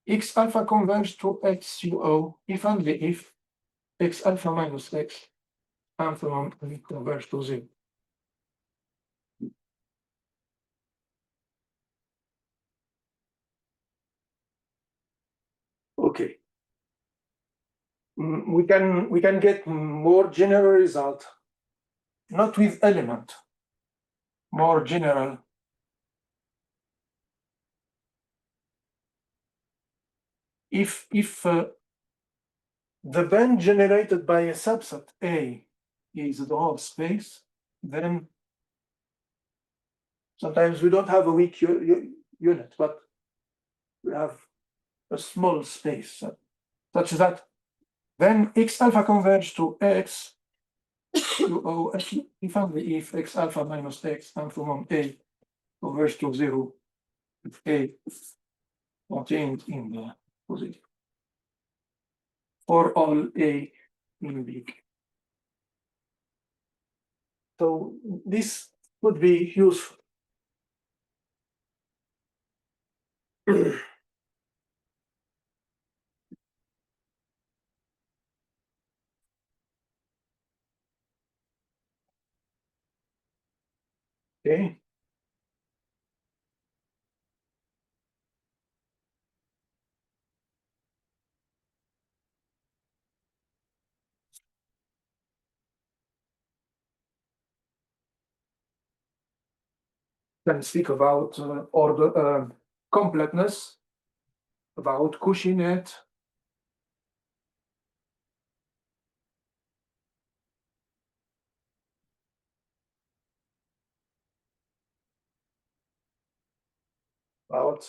x alpha converges to x UO if and if x alpha minus x alpha converges to 0. Okay. We can get more general result, not with element, more general. If the band generated by a subset A is the whole space, then sometimes we don't have a weak unit, but we have a small space such that then x alpha converge to x if x alpha minus x and from A converge to 0 if A contained in the positive for all A in B. So this would be useful. Okay. Can speak about order completeness, about Cauchy net. about.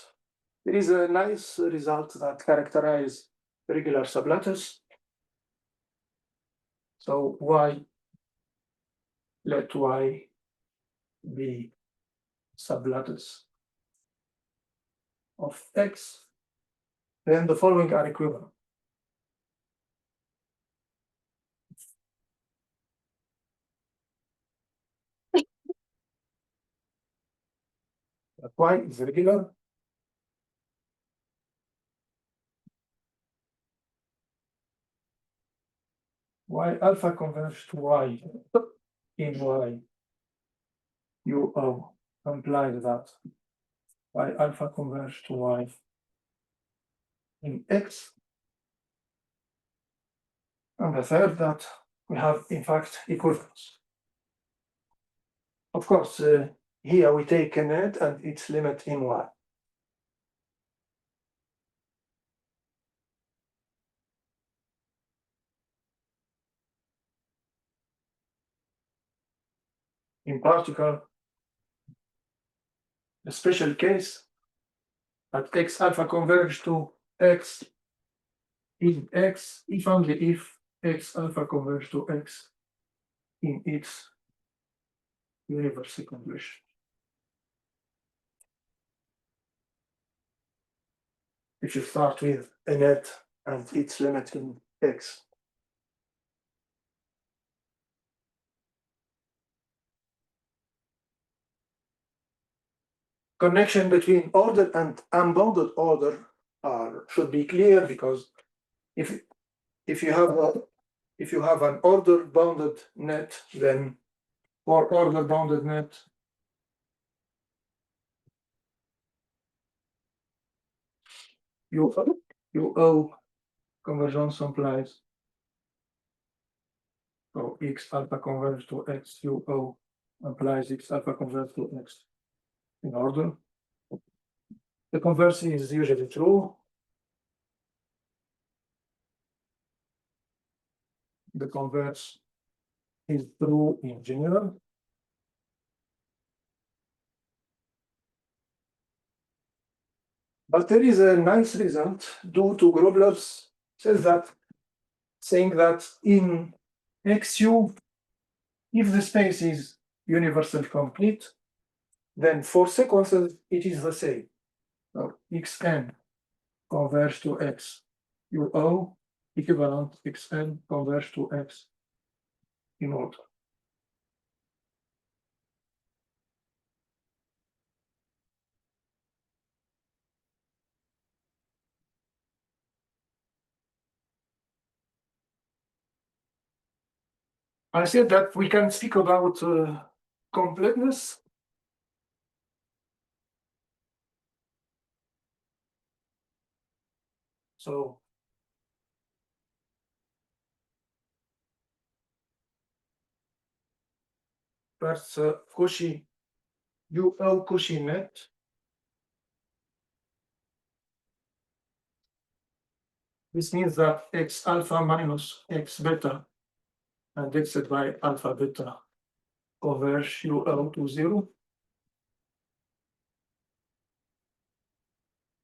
There is a nice result that characterize regular sublattice. So y, let y be sublattice of x, then the following are equivalent. That y is regular. Y alpha converges to y in y. UO implies that y alpha converges to y in x. And the third that we have in fact equivalence. Of course, here we take a net and its limit in y. In particular, the special case that x alpha converges to x in x if only if x alpha converges to x in its universal conversion. If you start with a net and its limit in x. Connection between ordered and unbounded order should be clear, because if you have an order bounded net, then for order bounded net UO convergence implies so x alpha converges to x, UO implies x alpha converges to x in order. The converse is usually true. The converse is true in general. But there is a nice result due to Grobler's saying that in XU, if the space is universal complete, then for sequences it is the same. So xn converge to x UO equivalent xn converge to x in order. I said that we can speak about completeness. So first Cauchy UO Cauchy net. This means that x alpha minus x beta and x by alpha beta converge UO to 0.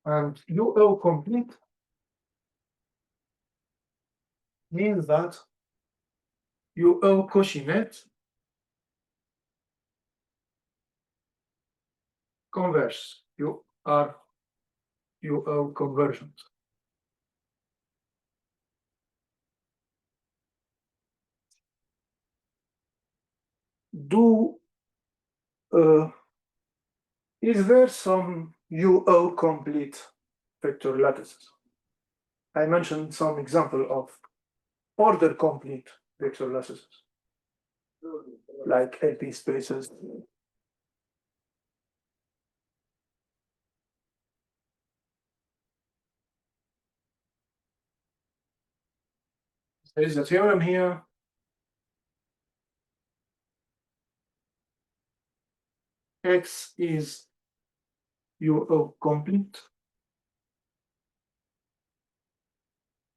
And UO complete means that UO Cauchy net converge. You are UO convergent. Is there some UO complete vector lattices? I mentioned some example of order complete vector lattices, like LP spaces. There is a theorem here. X is UO complete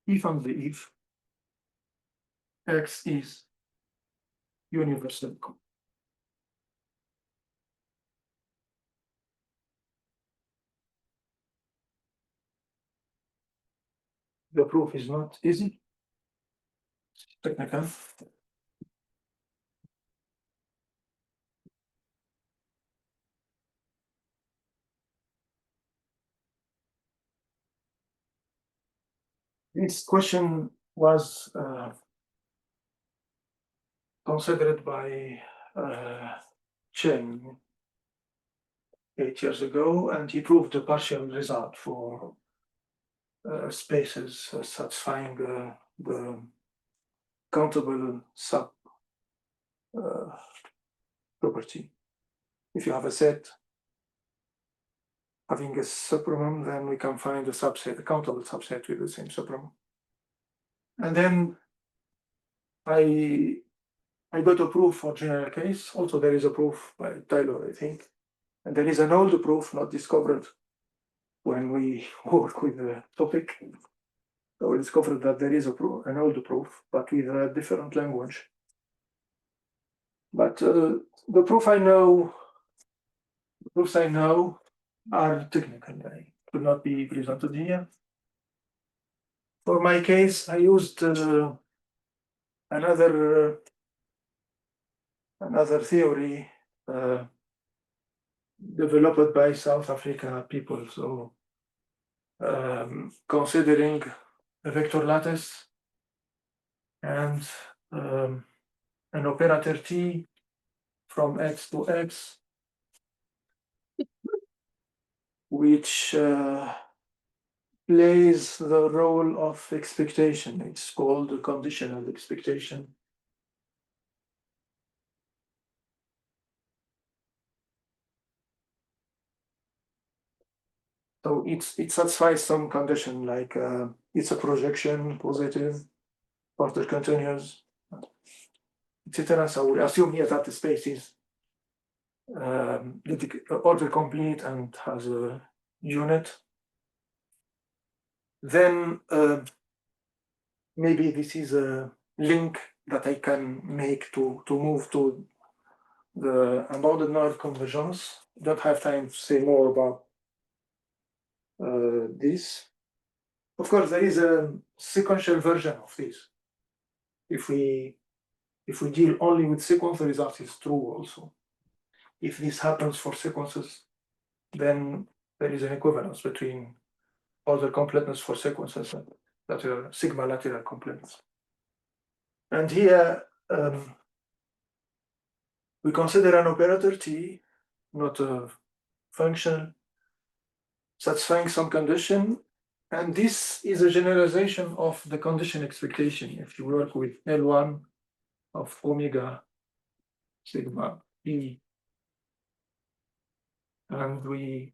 if and if X is universal. the proof is not easy. Technical. This question was considered by Chen 8 years ago, and he proved the partial result for spaces satisfying the countable sub property. If you have a set having a supremum, then we can find a subset, a countable subset with the same supremum. And then I got a proof for general case. Also, there is a proof by Taylor, I think. And there is an old proof not discovered when we work with the topic. So we discovered that there is a proof, an old proof, but with a different language. But the proofs I know are technical. They could not be presented here. For my case, I used another theory developed by South Africa people. So considering a vector lattice and an operator T from X to X, which plays the role of expectation. It's called conditional expectation. So it satisfies some condition, like it's a projection, positive, order continuous, etc. So we assume here that the space is order complete and has a unit. Then maybe this is a link that I can make to move to the unbounded Noir convergence. Don't have time to say more about this. Of course, there is a sequential version of this. If we deal only with sequence, the result is true also. If this happens for sequences, then there is an equivalence between order completeness for sequences and lateral, sigma lateral completeness. And here we consider an operator T, not a function, satisfying some condition. And this is a generalization of the condition expectation. If you work with L1 of omega sigma E, and we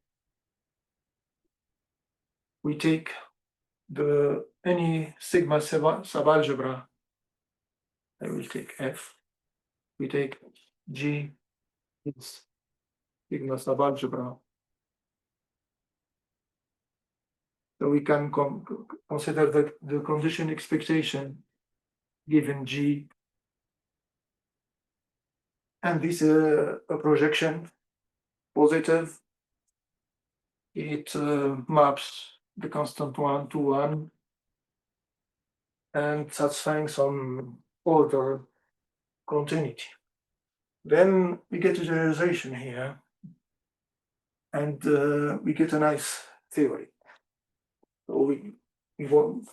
take any sigma subalgebra, I will take F. We take G is sigma subalgebra. So we can consider the condition expectation given G, and this is a projection positive. It maps the constant 1 to 1 and satisfying some order continuity. Then we get a generalization here, and we get a nice theory. So we want,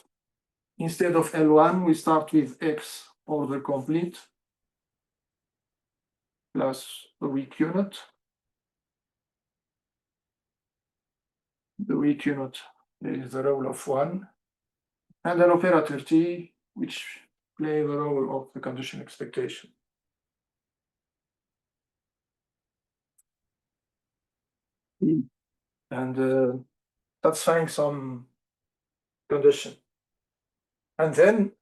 instead of L1, we start with X order complete plus a weak unit. The weak unit is the role of 1, and an operator T, which play the role of the condition expectation. And satisfying some condition. And then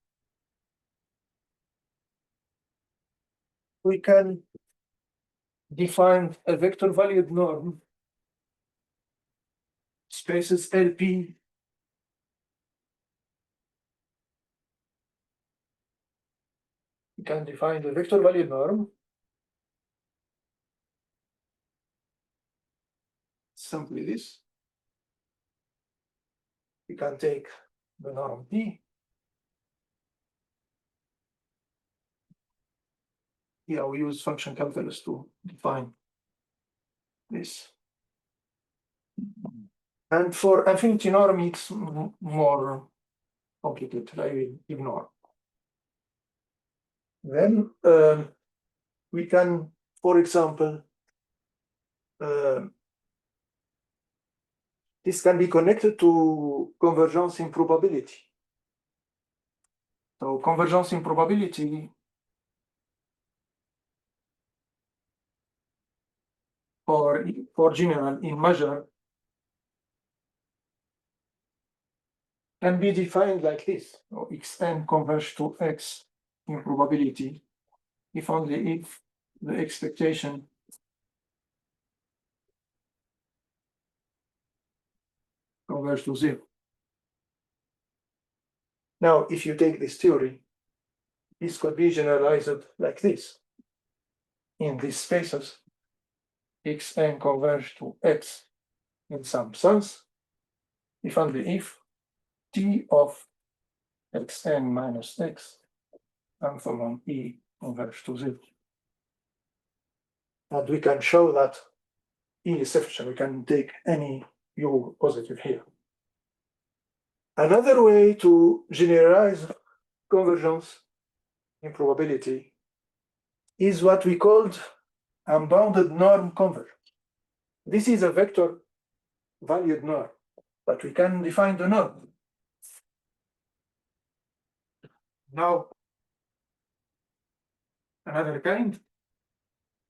we can define a vector valued norm, spaces LP we can define the vector valued norm, simply this. We can take the norm P. Here we use function calculus to define this. And for infinity norm, it's more complicated. I will ignore. Then we can, for example, this can be connected to convergence in probability. So convergence in probability for general in measure can be defined like this. So xn converge to x in probability if only if the expectation converge to 0. Now, if you take this theory, this could be generalized like this. In these spaces, xn converge to x in some sense, if only if t of xn minus x and from e converge to 0. And we can show that e is sufficient. We can take any u positive here. Another way to generalize convergence in probability is what we called unbounded norm convergence. This is a vector valued norm, but we can define the norm. Now, another kind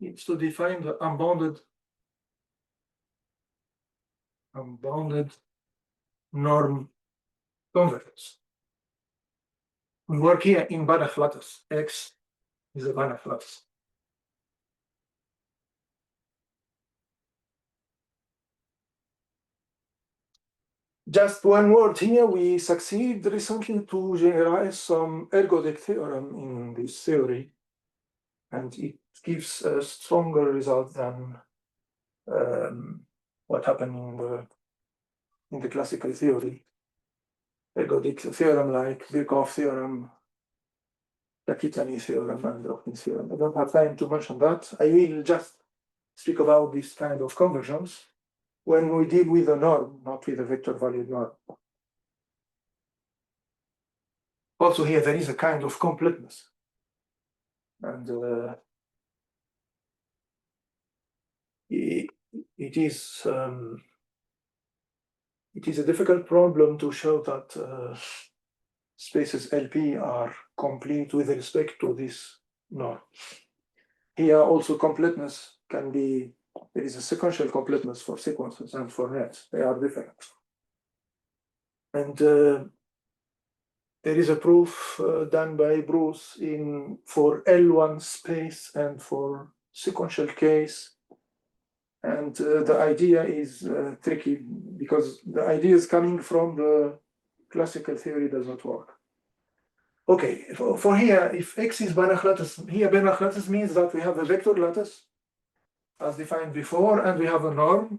is to define the unbounded norm convergence. We work here in Banach lattice. X is a Banach lattice. Just one word here, we succeed recently to generalize some ergodic theorem in this theory, and it gives a stronger result than what happened in the classical theory. Ergodic theorem like Birkhoff theorem, Kakitani theorem, and Dawkins theorem. I don't have time to mention that. I will just speak about this kind of convergence when we deal with a norm, not with a vector valued norm. Also here there is a kind of completeness. And it is a difficult problem to show that spaces LP are complete with respect to this norm. Here also completeness can be, there is a sequential completeness for sequences and for nets. They are different. And there is a proof done by Bruce for L1 space and for sequential case. And the idea is tricky because the idea is coming from the classical theory does not work. Okay, for here, if X is Banach lattice, here Banach lattice means that we have a vector lattice as defined before, and we have a norm.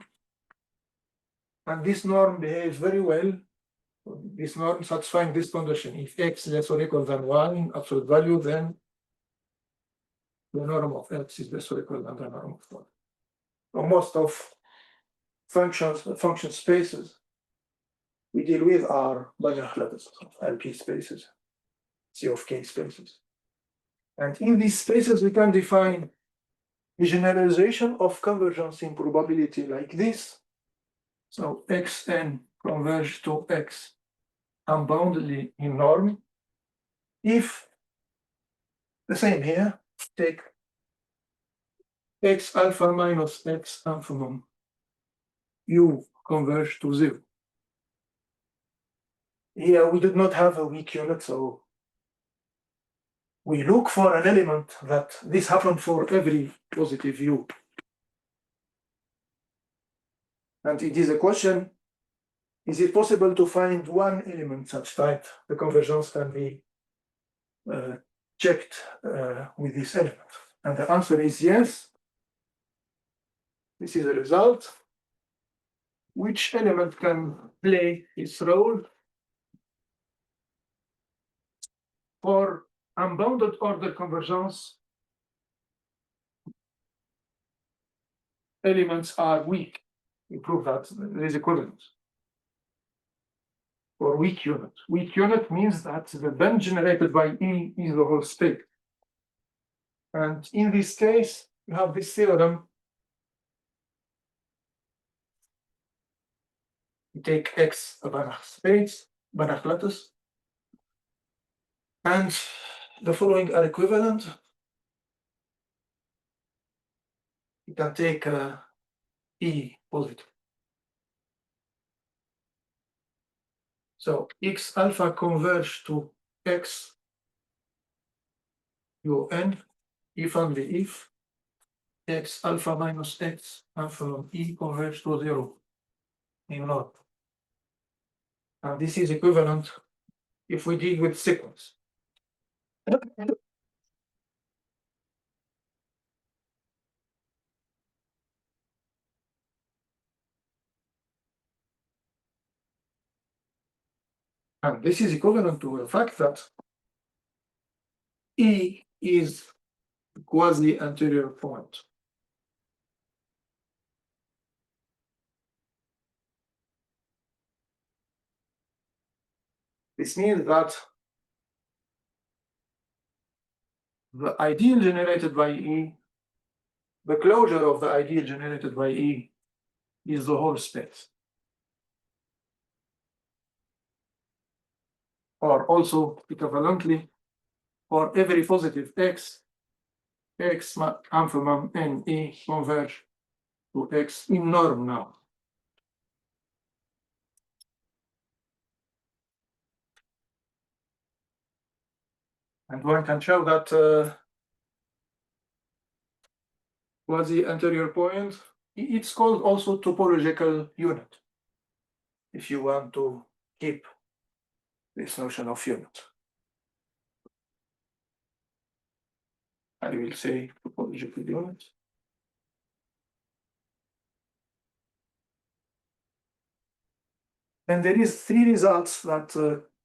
And this norm behaves very well. This norm satisfying this condition. If X less or equal than 1 in absolute value, then the norm of X is less or equal than the norm of 1. So most of function spaces we deal with are Banach lattices, LP spaces, C of K spaces. And in these spaces, we can define a generalization of convergence in probability like this. So Xn converge to X unboundedly in norm. If the same here, take X alpha minus X alpha U converge to 0. Here we did not have a weak unit, so we look for an element that this happened for every positive U. And it is a question, is it possible to find one element such that the convergence can be checked with this element? And the answer is yes. This is the result. Which element can play its role? for unbounded order convergence, elements are weak. We prove that there is equivalence. For weak unit. Weak unit means that the band generated by E is the whole state. And in this case, you have this theorem. You take X a Banach space, Banach lattice, and the following are equivalent. You can take E positive. So X alpha converge to X UN if only if X alpha minus X alpha E converge to 0 in not. And this is equivalent if we deal with sequence. And this is equivalent to the fact that E is a quasi-anterior point. This means that the ideal generated by E, the closure of the ideal generated by E is the whole space. Or also equivalently, for every positive X, X infimum and E converge to X in norm now. And one can show that quasi-anterior point, it's called also topological unit, if you want to keep this notion of unit. I will say topological unit. And there is three results that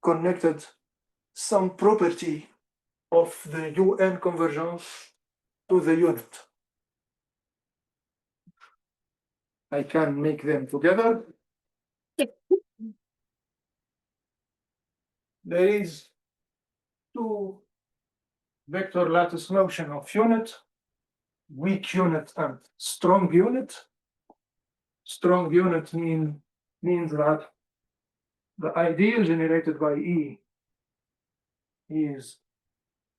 connected some property of the UN convergence to the unit. I can make them together. There is two vector lattice notion of unit, weak unit and strong unit. Strong unit means that the ideal generated by E is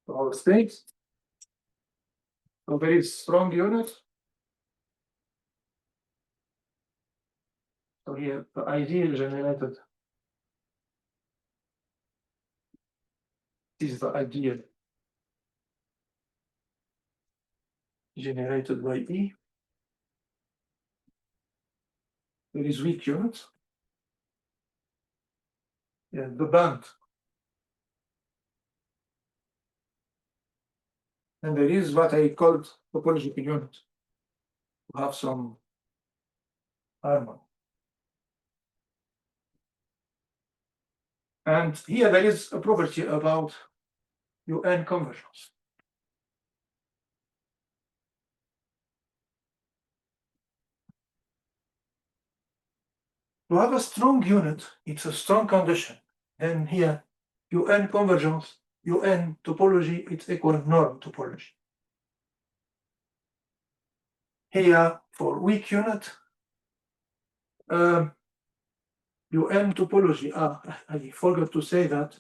the whole space. So there is strong unit. So here the ideal generated is the ideal generated by E. There is weak unit. Yeah, the band. And there is what I called topological unit to have some harmony. And here there is a property about UN convergence. To have a strong unit, it's a strong condition. Then here, UN convergence, UN topology, it's equal norm topology. Here, for weak unit, UN topology, I forgot to say that,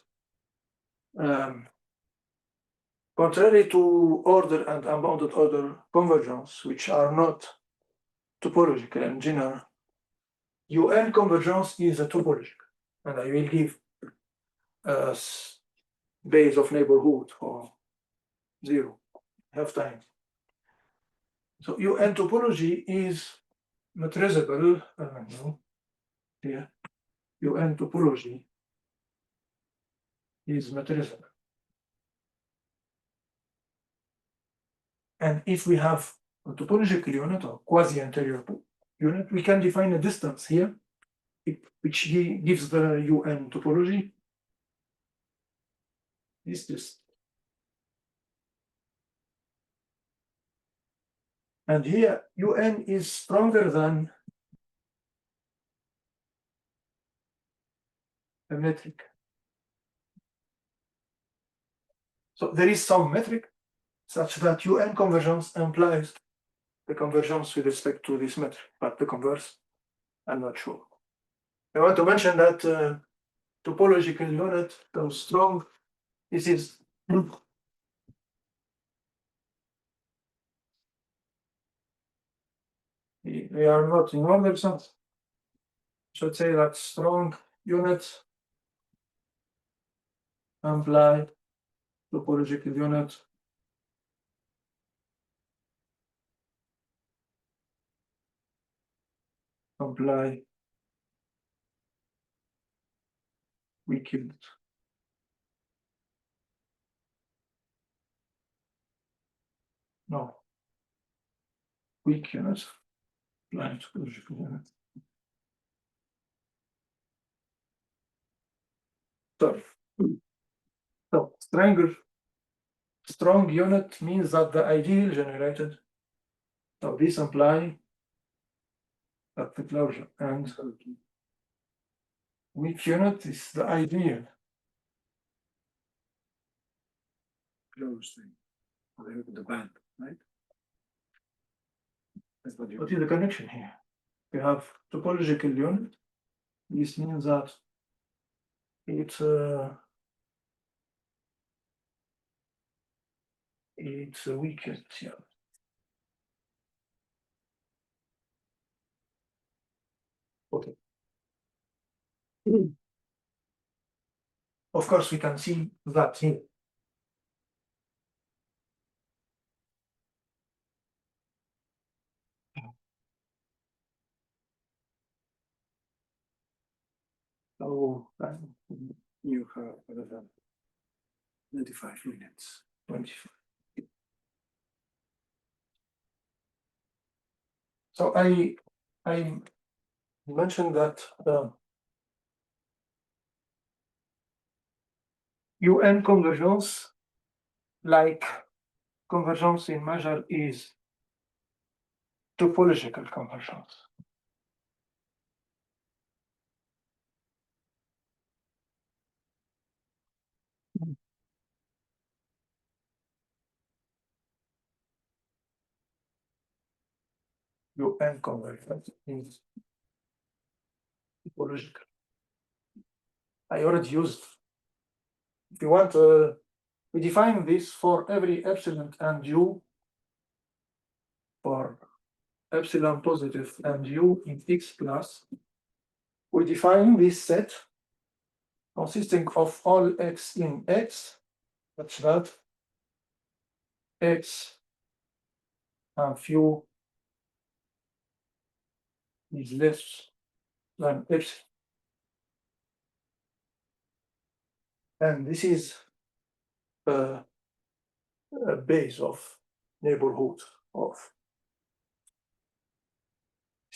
contrary to order and unbounded order convergence, which are not topological in general, UN convergence is a topological, and I will give a base of neighborhood or 0, half time. So UN topology is metrizable, here, UN topology is metrizable. And if we have a topological unit or quasi-anterior unit, we can define a distance here, which gives the UN topology. this distance. And here UN is stronger than a metric. So there is some metric such that UN convergence implies the convergence with respect to this metric, but the converse, I'm not sure. I want to mention that topological unit, though strong, this is we are not in order, so should say that strong units imply topological unit imply weak unit. No. Weak unit imply topological unit. So strong unit means that the ideal generated. So this imply that the closure and weak unit is the ideal. Close thing. The band, right? That's what What is the connection here? We have topological unit. This means that it's a weak unit. Yeah. Okay. Of course, we can see that here. So you have 95 minutes. 25. So I mentioned that UN convergence, like convergence in measure, is topological convergence. UN convergence is topological. I already used. If you want, we define this for every epsilon and u, for epsilon positive and u in X class. We define this set consisting of all x in X, such that X and phi is less than epsilon. And this is a base of neighborhood of.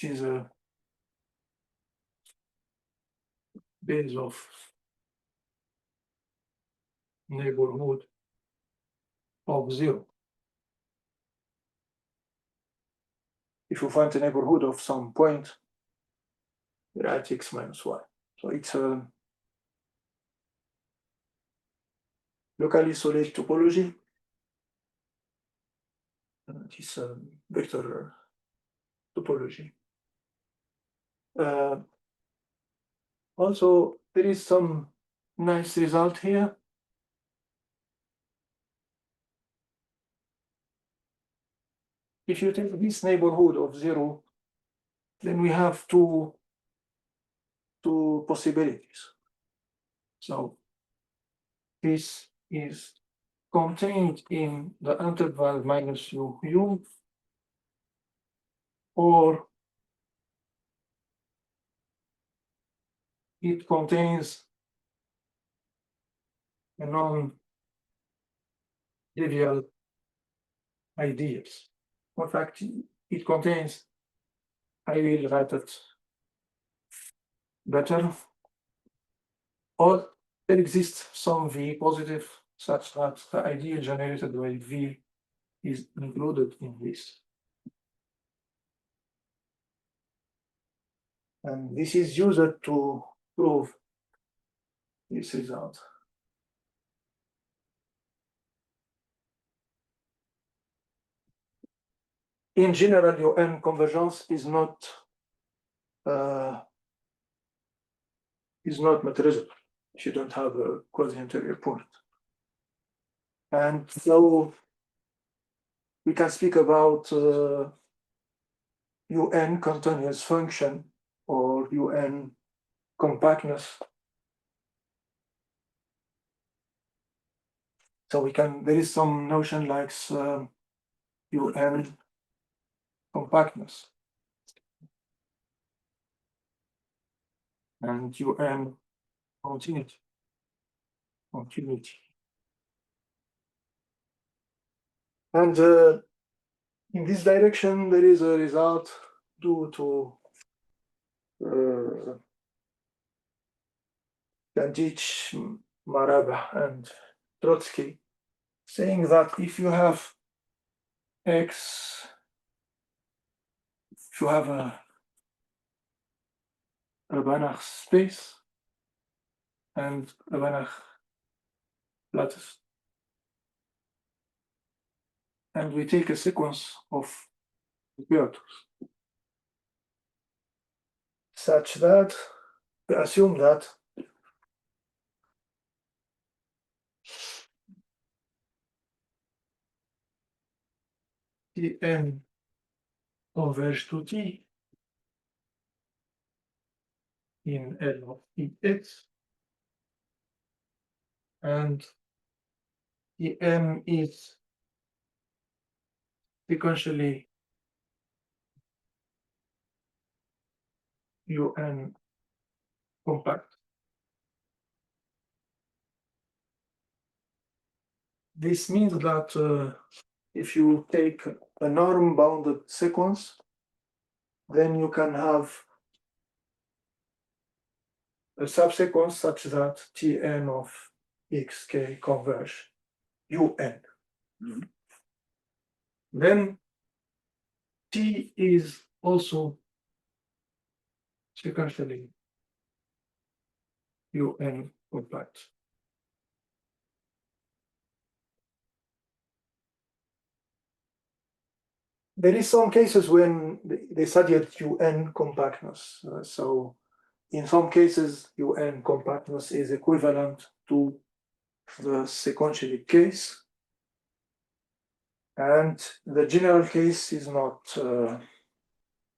This is a base of neighborhood of 0. If you find the neighborhood of some point, write x minus y. So it's a locally solid topology. It's a vector topology. Also, there is some nice result here. If you take this neighborhood of 0, then we have two possibilities. So this is contained in the interval minus u, or it contains a non-trivial ideas. In fact, it contains, I will write it better, or there exists some v positive such that the ideal generated by V is included in this. And this is used to prove this result. In general, your N convergence is not material if you don't have a quasi-interior point. And so we can speak about UN continuous function or UN compactness. So there is some notion like UN compactness and UN continuity. And in this direction, there is a result due to Kandich, Maraba, and Trotsky, saying that if you have X, if you have a Banach space and a Banach lattice, and we take a sequence of operators such that we assume that Tn converge to T in L of Ex, and Tm is sequentially UN compact. This means that if you take a norm-bounded sequence, then you can have a subsequence such that Tn of xk converge UN. Then T is also sequentially UN compact. There is some cases when they studied UN compactness. So in some cases, UN compactness is equivalent to the sequentially case. And the general case is not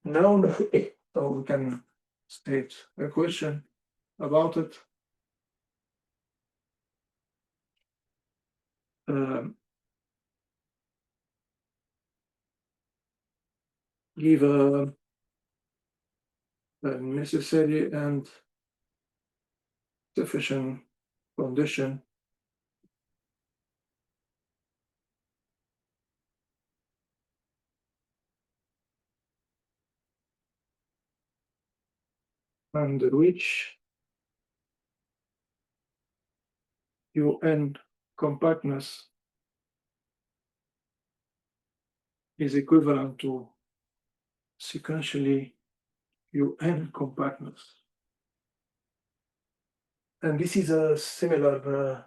known, so we can state a question about it. Give a necessary and sufficient condition under which UN compactness is equivalent to sequentially UN compactness. And this is a similar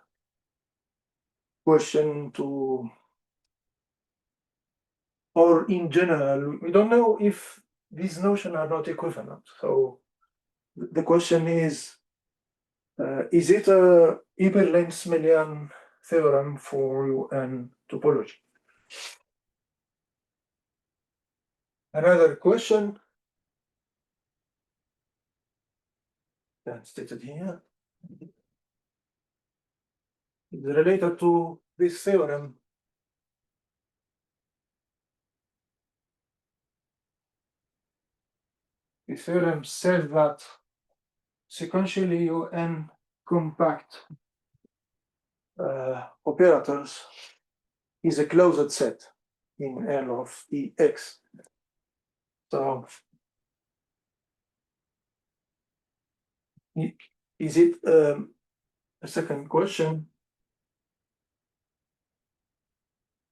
question to, or in general, we don't know if these notions are not equivalent. So the question is it a Eberle-Smelian theorem for UN topology? Another question that's stated here is related to this theorem. The theorem says that sequentially UN compact operators is a closed set in L of Ex. So is it a second question?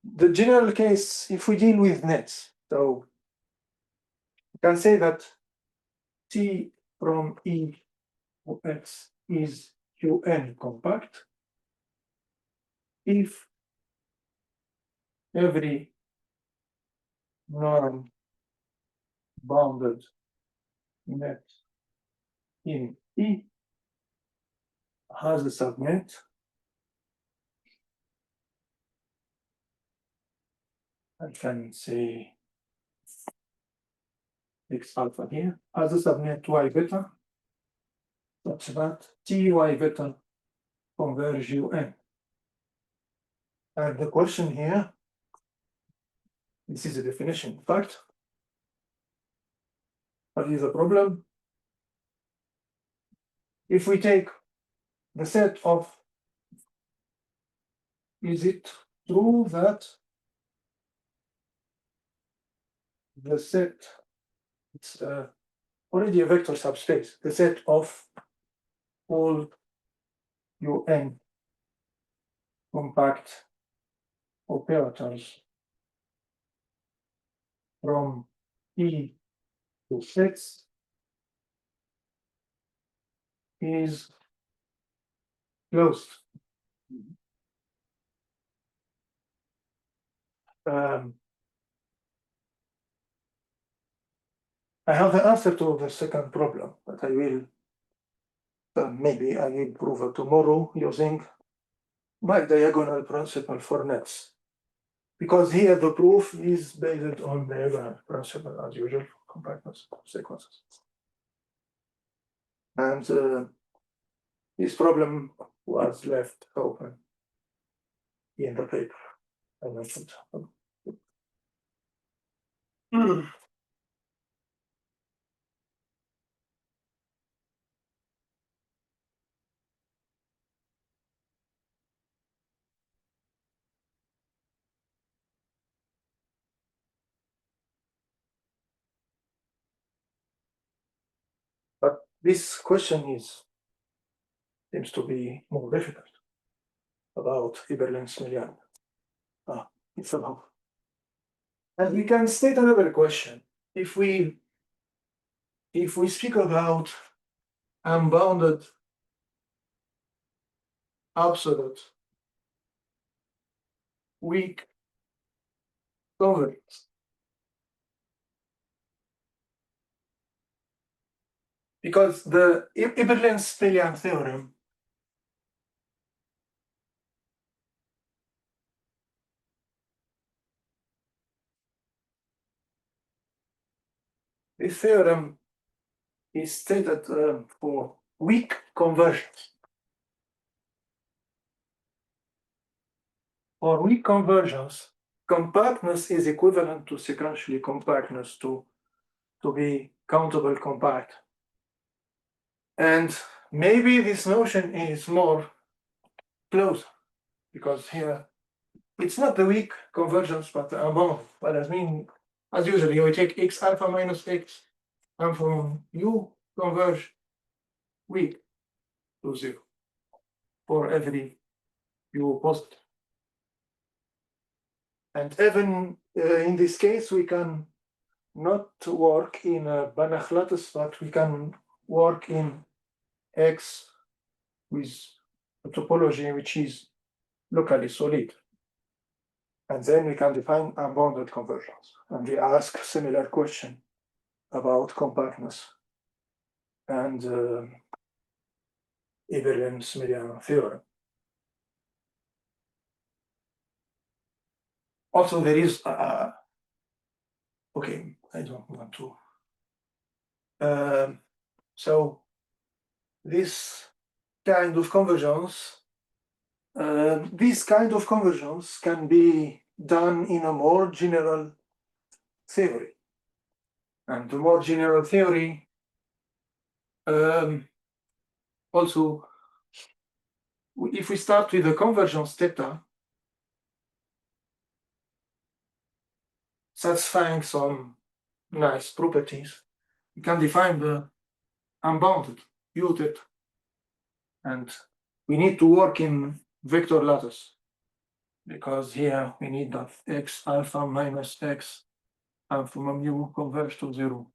the general case, if we deal with nets, so you can say that T from E to X is UN compact if every norm bounded net in E has a subnet I can say X alpha here has a subnet Y beta such that T Y beta converge UN. And the question here, this is a definition, in fact, what is the problem? If we take the set of, is it true that the set, it's already a vector subspace, the set of all UN compact operators from E to X is closed. I have the answer to the second problem, but I will maybe I will prove it tomorrow using my diagonal principle for nets. Because here the proof is based on diagonal principle as usual for compactness sequences. And this problem was left open in the paper I mentioned. But this question seems to be more difficult about Iberlin-Smiljan. It's about. And we can state another question. If we speak about unbounded absolute weak convergence, because the Iberlin-Smiljan theorem this theorem is stated for weak convergence. For weak convergence, compactness is equivalent to sequentially compactness to be countable compact. And maybe this notion is more close because here it's not the weak convergence but the unbounded. But I mean, as usual, we take X alpha minus X and from U converge weak to 0 for every U positive. And even in this case, we can not work in a Banach lattice, but we can work in X with a topology which is locally solid. And then we can define unbounded convergence. And we ask similar question about compactness and Iberlin-Smiljan theorem. Also, there is okay, I don't want to. So this kind of convergence can be done in a more general theory. And the more general theory also, if we start with the convergence theta, satisfying some nice properties, we can define the unbounded U theta. And we need to work in vector lattice because here we need that x alpha minus x alpha mu converge to 0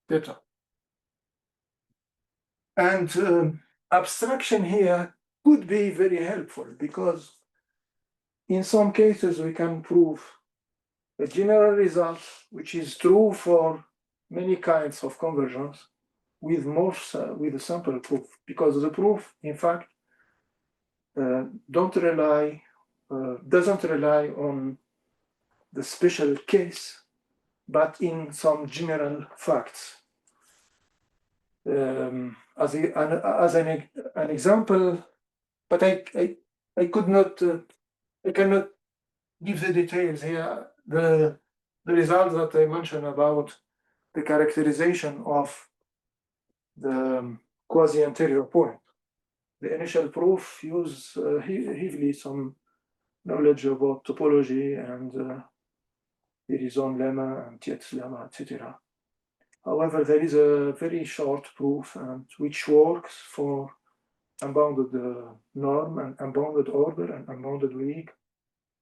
theta. And abstraction here could be very helpful because in some cases we can prove a general result which is true for many kinds of convergence with with a sample proof, because the proof in fact doesn't rely on the special case, but in some general facts. As an example, but I could not, I cannot give the details here. The results that I mentioned about the characterization of the quasi-anterior point. The initial proof use heavily some knowledge about topology and Horizon lemma and Tietz lemma, etc. However, there is a very short proof and which works for unbounded norm and unbounded order and unbounded weak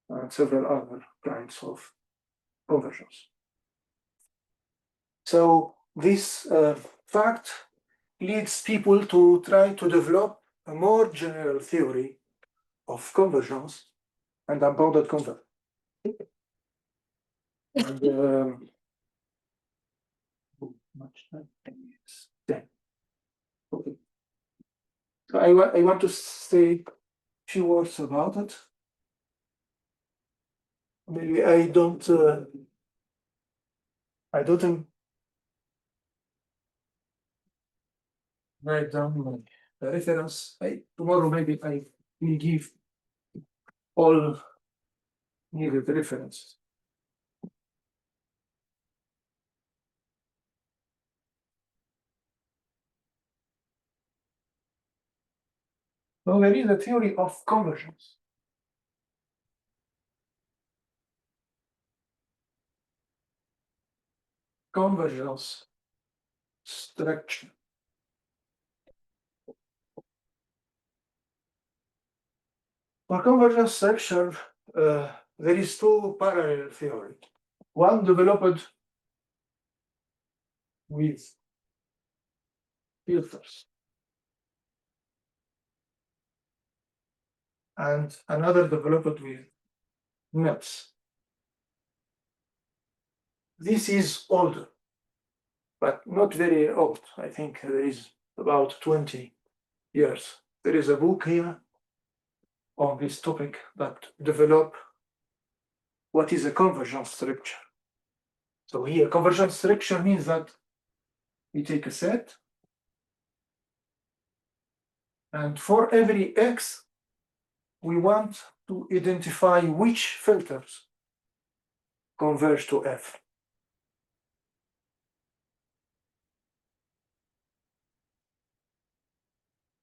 and several other kinds of conversions. So this fact leads people to try to develop a more general theory of convergence and unbounded convergence. And much time? 10 years. 10. Okay. So I want to say a few words about it. Maybe I don't write down my reference. Tomorrow maybe I will give all needed references. So there is a theory of convergence. Convergence structure. For convergence structure, there is two parallel theory. One developed with filters, and another developed with nets. This is older, but not very old. I think there is about 20 years. There is a book here on this topic that develop what is a convergence structure. So here, convergence structure means that we take a set, and for every x, we want to identify which filters converge to F.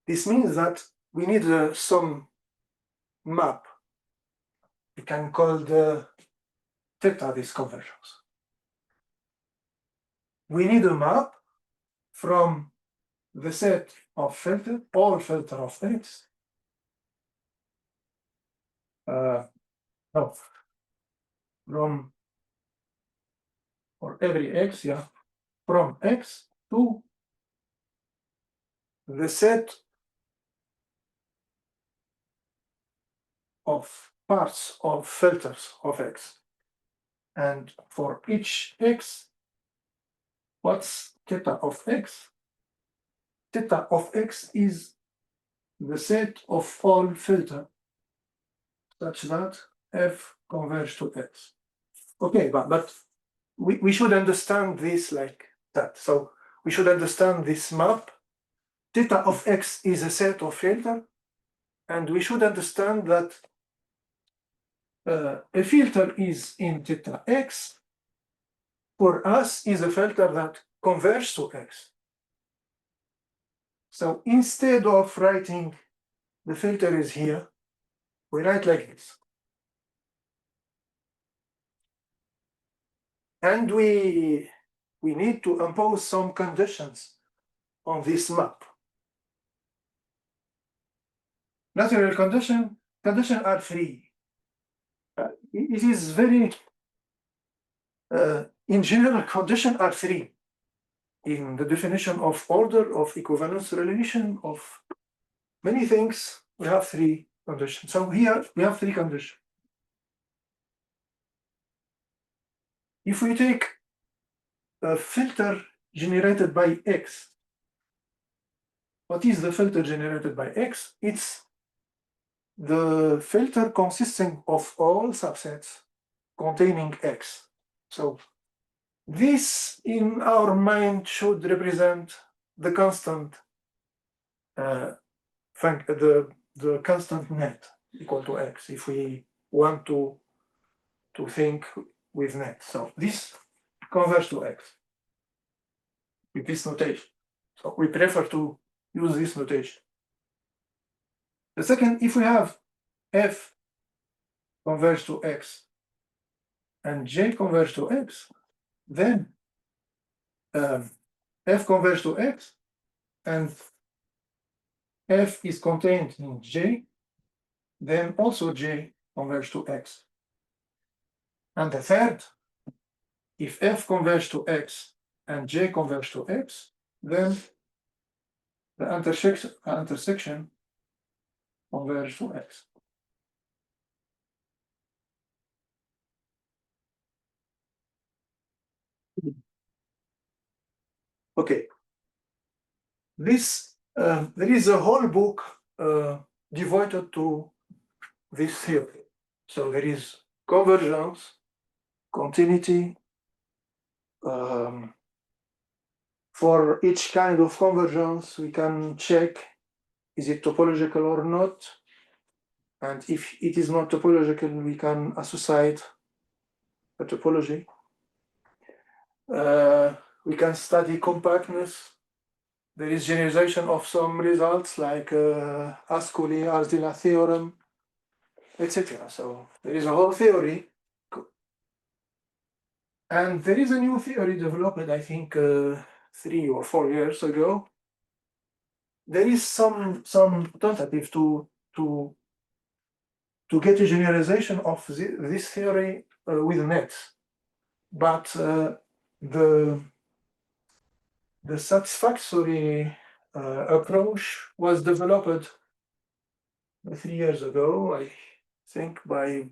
This means that we need some map. We can call the theta this convergence. We need a map from the set of filter, all filter of x. No, from for every x, yeah, from x to the set of parts of filters of x. And for each x, what's theta of x? Theta of x is the set of all filter such that F converge to x. Okay, but we should understand this like that. So we should understand this map. Theta of x is a set of filter, and we should understand that a filter is in theta x for us is a filter that converges to x. So instead of writing the filter is here, we write like this. And we need to impose some conditions on this map. Natural conditions are free. It is very, in general, conditions are three. In the definition of order, of equivalence relation, of many things, we have three conditions. So here we have three conditions. If we take a filter generated by X, what is the filter generated by X? It's the filter consisting of all subsets containing X. So this in our mind should represent the constant the constant net equal to X if we want to think with net. So this converges to X with this notation. So we prefer to use this notation. The second, if we have F converge to X and J converge to X, then F converge to X and F is contained in J, then also J converge to X. And the third, if F converge to X and J converge to X, then the intersection converge to X. Okay. This there is a whole book devoted to this theory. So there is convergence, continuity. For each kind of convergence, we can check is it topological or not. And if it is not topological, we can associate a topology. We can study compactness. There is generalization of some results like Ascoli-Arzela theorem, etc. So there is a whole theory. And there is a new theory developed, I think, 3 or 4 years ago. There is some tentative to get a generalization of this theory with nets, but the satisfactory approach was developed 3 years ago, I think, by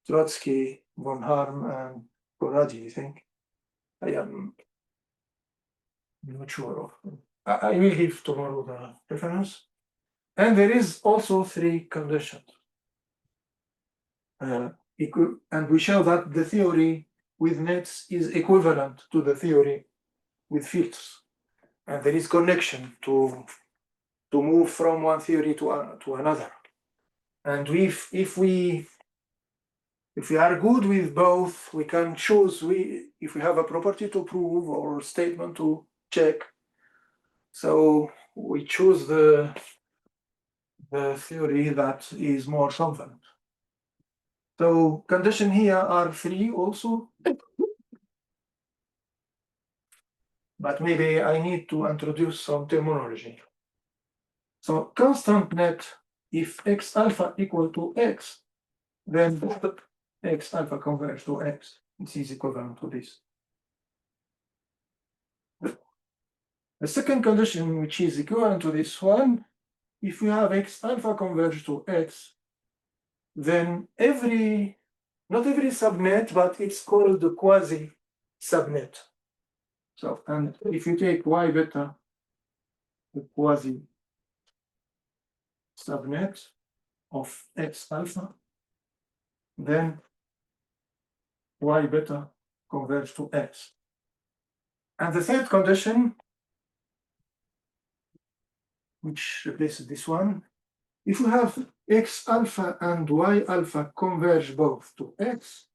Trotsky, von Harm, and Corradi, I think. I am not sure of. I will give tomorrow the reference. And there is also 3 conditions. And we show that the theory with nets is equivalent to the theory with filters. And there is connection to move from one theory to another. And if we are good with both, we can choose if we have a property to prove or statement to check. So we choose the theory that is more solvent. So conditions here are 3 also. But maybe I need to introduce some terminology. So constant net, if x alpha equal to x, then x alpha converge to x. This is equivalent to this. The second condition, which is equivalent to this one, if we have x alpha converge to x, then not every subnet, but it's called the quasi subnet. So, and if you take y beta, the quasi subnet of x alpha, then y beta converge to x. And the third condition, which replaces this one, if we have x alpha and y alpha converge both to x,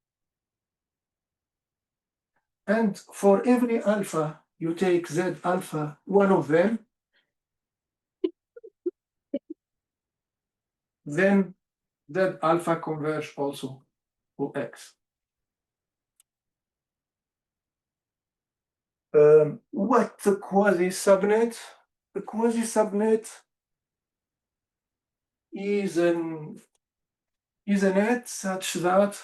and for every alpha you take z alpha, one of them, then z alpha converge also to x. What the quasi-subnet? The quasi-subnet is is a net such that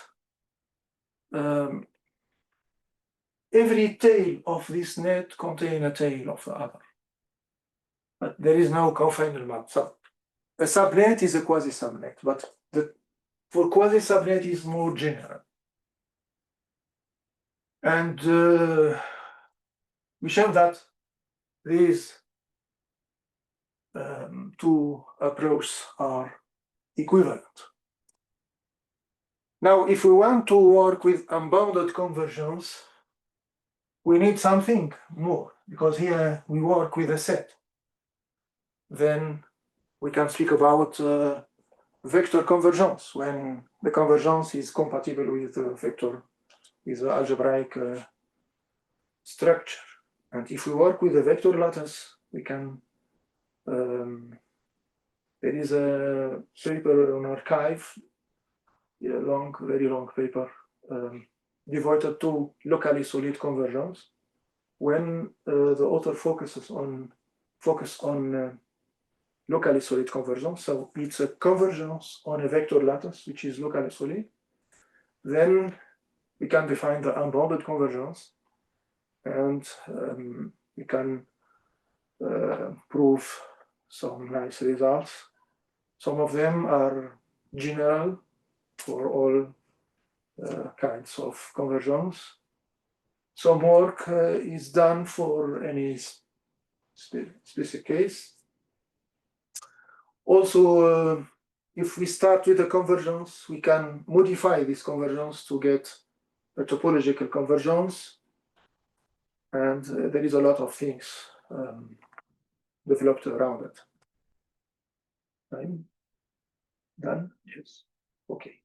every tail of this net contains a tail of the other. But there is no confinement. So a subnet is a quasi-subnet, but for quasi-subnet is more general. And we show that these two approaches are equivalent. Now, if we want to work with unbounded convergence, we need something more, because here we work with a set. Then we can speak about vector convergence, when the convergence is compatible with the vector, with the algebraic structure. And if we work with a vector lattice, we can, there is a paper on archive, very long paper, devoted to locally solid convergence, when the author focus on locally solid convergence. So it's a convergence on a vector lattice, which is locally solid. Then we can define the unbounded convergence, and we can prove some nice results. Some of them are general for all kinds of convergence. Some work is done for any specific case. Also, if we start with a convergence, we can modify this convergence to get a topological convergence. And there is a lot of things developed around it. Right? Done? Yes. Okay.